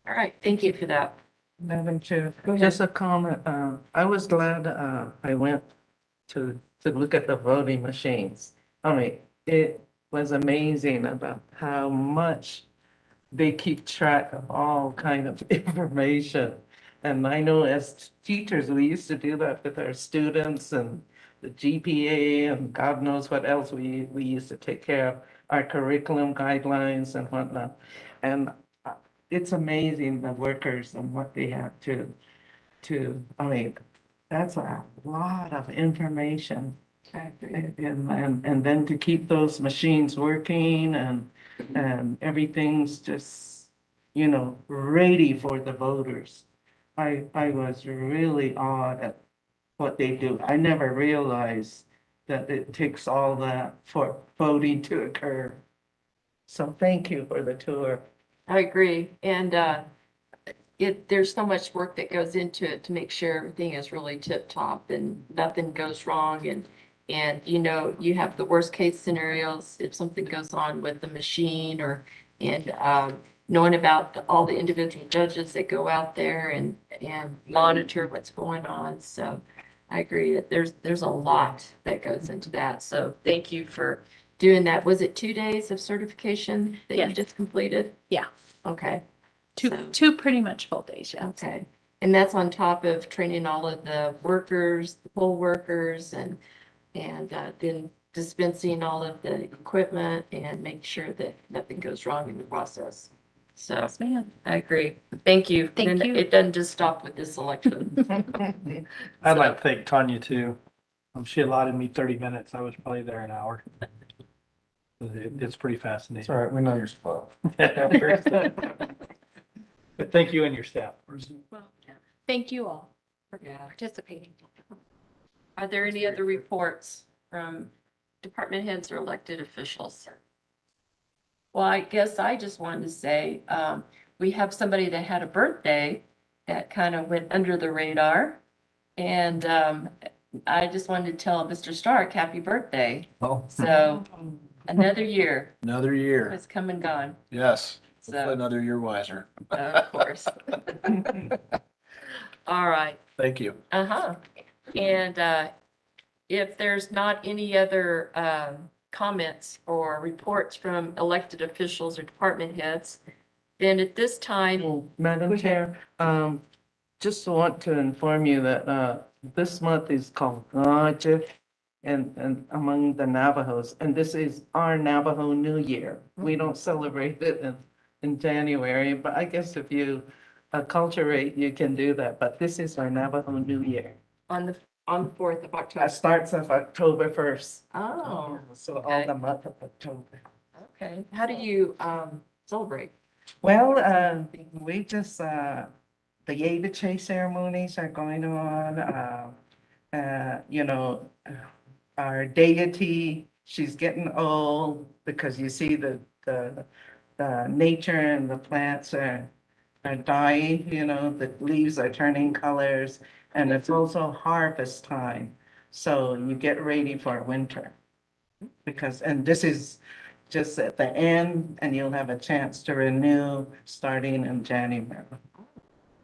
All right, thank you for that. Madam Chair, Go ahead. just a comment. I was glad I went to look at the voting machines. I mean, it was amazing about how much they keep track of all kind of information. And I know as teachers, we used to do that with our students and the GPA and God knows what else we used to take care of, our curriculum guidelines and whatnot. And it's amazing the workers and what they have to, I mean, that's a lot of information. And then to keep those machines working and everything's just, you know, ready for the voters. I was really awed at what they do. I never realized that it takes all that for voting to occur. So thank you for the tour. I agree. And there's so much work that goes into it to make sure everything is really tip top and nothing goes wrong. And you know, you have the worst case scenarios if something goes on with the machine and knowing about all the individual judges that go out there and monitor what's going on. So I agree that there's a lot that goes into that. So thank you for doing that. Was it 2 days of certification that you Yes. just completed? Yeah. Okay. Two pretty much full days, yeah. Okay. And that's on top of training all of the workers, the poll workers, and then dispensing all of the equipment and make sure that nothing goes wrong in the process. So Yes, ma'am. I agree. Thank you. Thank And you. It doesn't just stop with this election. I'd like to thank Tanya too. She allotted me 30 minutes. I was probably there an hour. It's pretty fascinating. All right, we know your spot. But thank you and your staff. Well, thank you all for Yeah. participating. Are there any other reports from department heads or elected officials? Well, I guess I just wanted to say, we have somebody that had a birthday that kind of went under the radar. And I just wanted to tell Mr. Stark, happy birthday. Oh. So another year Another year. has come and gone. Yes. So, Another year wiser. of course. All right. Thank you. Uh-huh. And if there's not any other comments or reports from elected officials or department heads, then at this time, Go Madam ahead. Chair, just want to inform you that this month is called Coyote and among the Navajos, and this is our Navajo New Year. We don't celebrate it in January, but I guess if you acculturate, you can do that. But this is our Navajo New Year. on the 4th of October. That starts on October 1st. Oh, So all the month of October. okay. How do you celebrate? Well, we just, the Yada Chase ceremonies are going on. You know, our deity, she's getting old because you see the nature and the plants are dying, you know, the leaves are turning colors, and it's also harvest time. So you get ready for winter. And this is just at the end, and you'll have a chance to renew starting in January.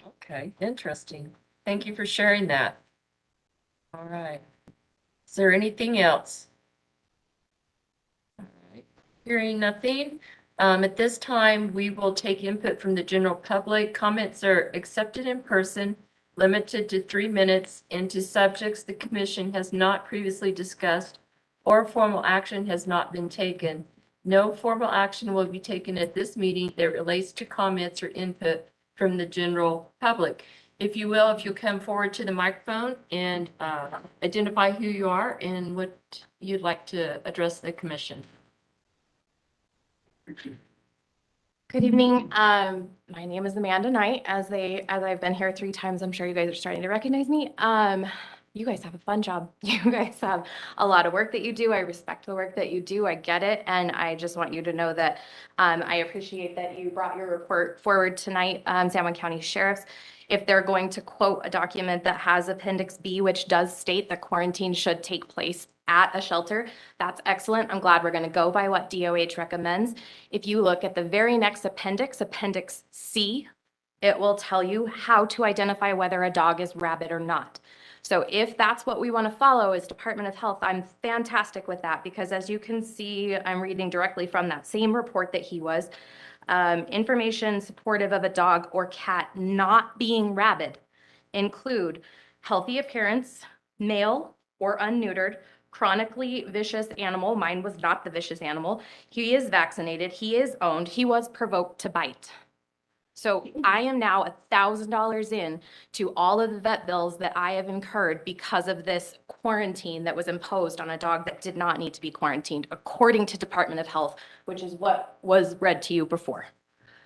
Okay, interesting. Thank you for sharing that. All right. Is there anything else? All right. Hearing nothing, at this time, we will take input from the general public. Comments are accepted in person, limited to 3 minutes, into subjects the commission has not previously discussed or formal action has not been taken. No formal action will be taken at this meeting that relates to comments or input from the general public. If you will, if you'll come forward to the microphone and identify who you are and what you'd like to address the commission. Good evening. My name is Amanda Knight. As I've been here 3 times, I'm sure you guys are starting to recognize me. You guys have a fun job. You guys have a lot of work that you do. I respect the work that you do. I get it. And I just want you to know that I appreciate that you brought your report forward tonight, San Juan County Sheriff's. If they're going to quote a document that has Appendix B, which does state that quarantine should take place at a shelter, that's excellent. I'm glad we're going to go by what DOH recommends. If you look at the very next appendix, Appendix C, it will tell you how to identify whether a dog is rabid or not. So if that's what we want to follow as Department of Health, I'm fantastic with that, because as you can see, I'm reading directly from that same report that he was. Information supportive of a dog or cat not being rabid include healthy appearance, male or unneutered, chronically vicious animal. Mine was not the vicious animal. He is vaccinated. He is owned. He was provoked to bite. So I am now $1,000 in to all of the vet bills that I have incurred because of this quarantine that was imposed on a dog that did not need to be quarantined, according to Department of Health, which is what was read to you before.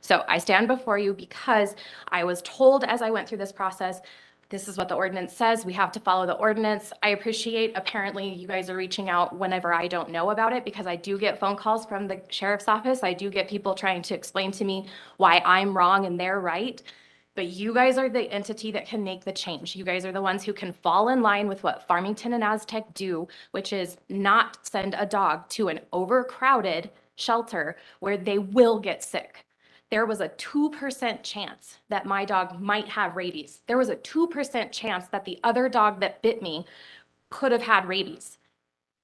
So I stand before you because I was told as I went through this process, this is what the ordinance says. We have to follow the ordinance. I appreciate, apparently you guys are reaching out whenever I don't know about it, because I do get phone calls from the sheriff's office. I do get people trying to explain to me why I'm wrong and they're right. But you guys are the entity that can make the change. You guys are the ones who can fall in line with what Farmington and Aztec do, which is not send a dog to an overcrowded shelter where they will get sick. There was a 2% chance that my dog might have rabies. There was a 2% chance that the other dog that bit me could have had rabies.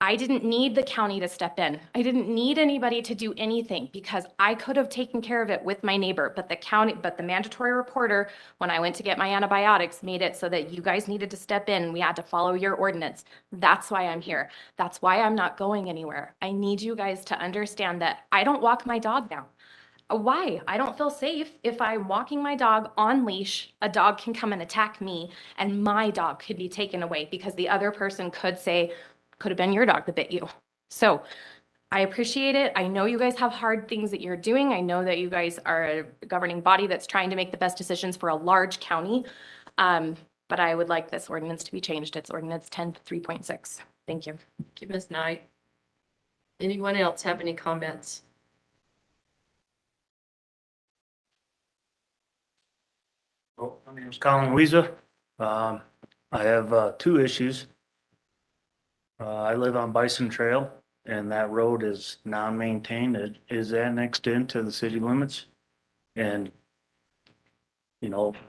I didn't need the county to step in. I didn't need anybody to do anything because I could have taken care of it with my neighbor, but the mandatory reporter, when I went to get my antibiotics, made it so that you guys needed to step in. We had to follow your ordinance. That's why I'm here. That's why I'm not going anywhere. I need you guys to understand that I don't walk my dog now. Why? I don't feel safe. If I'm walking my dog on leash, a dog can come and attack me and my dog could be taken away because the other person could say, could have been your dog that bit you. So I appreciate it. I know you guys have hard things that you're doing. I know that you guys are a governing body that's trying to make the best decisions for a large county. But I would like this ordinance to be changed. It's ordinance 10.3.6. Thank you. Thank you, Ms. Knight. Anyone else have any comments? My name is Colin Weezer. I have 2 issues. I live on Bison Trail, and that road is non-maintained. It is annexed into the city limits. And,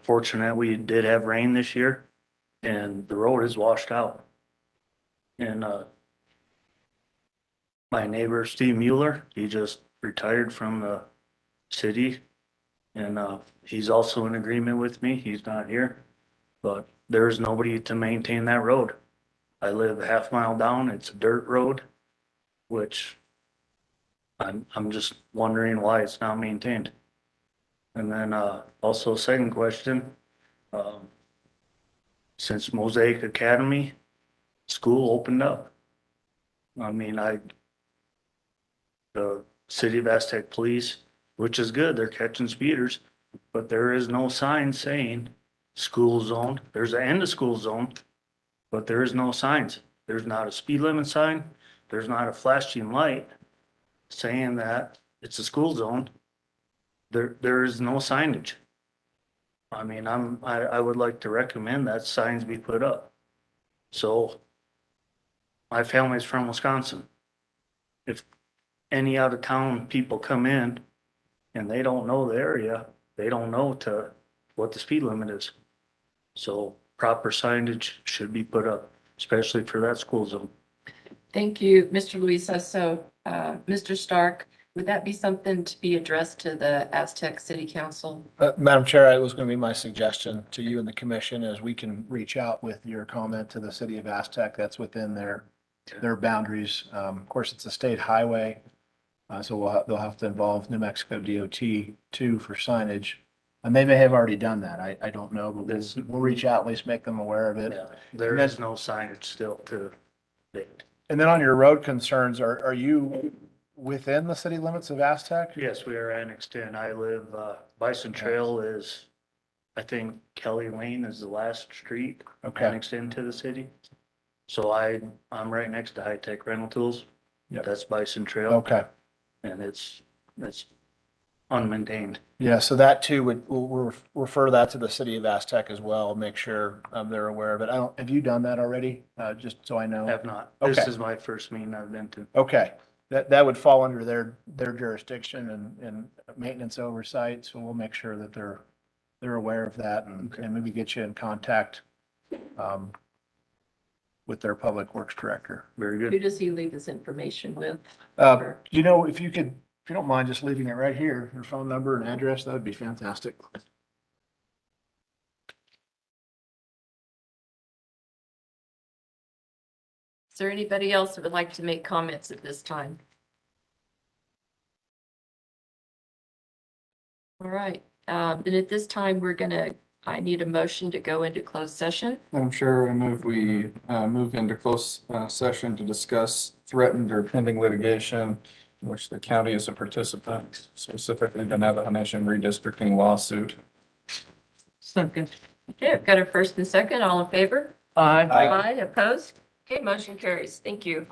fortunate we did have rain this year and the road is washed out. And, my neighbor, Steve Mueller, he just retired from the city. And, he's also in agreement with me. He's not here, but there's nobody to maintain that road. I live a half mile down. It's a dirt road, which I'm just wondering why it's not maintained. And then, also second question, since Mosaic Academy school opened up, I mean, the city of Aztec Police, which is good, they're catching speeders, but there is no sign saying school zone. There's an end of school zone, but there is no signs. There's not a speed limit sign. There's not a flashing light saying that it's a school zone. There is no signage. I mean, I would like to recommend that signs be put up. So my family's from Wisconsin. If any out of town people come in and they don't know the area, they don't know what the speed limit is. So proper signage should be put up, especially for that school zone. Thank you, Mr. Luisa. So, Mr. Stark, would that be something to be addressed to the Aztec City Council? Madam Chair, it was going to be my suggestion to you and the commission is we can reach out with your comment to the city of Aztec. That's within their boundaries. Of course, it's a state highway. So they'll have to involve New Mexico DOT too for signage. And they may have already done that. I don't know, but we'll reach out, at least make them aware of it. Yeah, there is no signage still to date. And then on your road concerns, are you within the city limits of Aztec? Yes, we are annexed in. I live, Bison Trail is, I think Kelly Lane is the last street Okay. annexed into the city. So I'm right next to High Tech Rental Tools. Yep. That's Bison Trail. Okay. And it's unmaintained. Yeah, so that too we'll refer that to the city of Aztec as well, make sure they're aware of it. Have you done that already? Just so I know. Have not. Okay. This is my first meeting I've been to. Okay, that would fall under their jurisdiction and maintenance oversight, so we'll make sure that they're aware of that and maybe get you in contact with their public works director. Very Who good. does he leave this information with? If you don't mind just leaving it right here, your phone number and address, that would be fantastic. Is there anybody else that would like to make comments at this time? All right, then at this time, I need a motion to go into closed session. Madam Chair, I move we move into closed session to discuss threatened or pending litigation in which the county is a participant, specifically the Navajo redistricting lawsuit. Second. Okay, I've got a first and second, all in favor? Aye. Aye, opposed? Okay, motion carries. Thank you.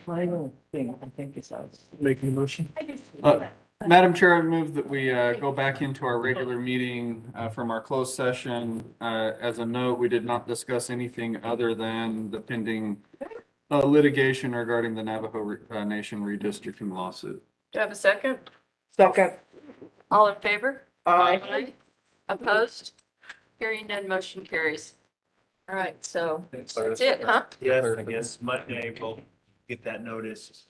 Final thing, I think is Making a motion. Madam Chair, I move that we go back into our regular meeting from our closed session. As a note, we did not discuss anything other than the pending litigation regarding the Navajo Nation redistricting lawsuit. Do I have a second? Second. All in favor? Aye. Opposed? Hearing none, motion carries. All right, so That's that's it, huh? Yes, I guess Monday we'll get that notice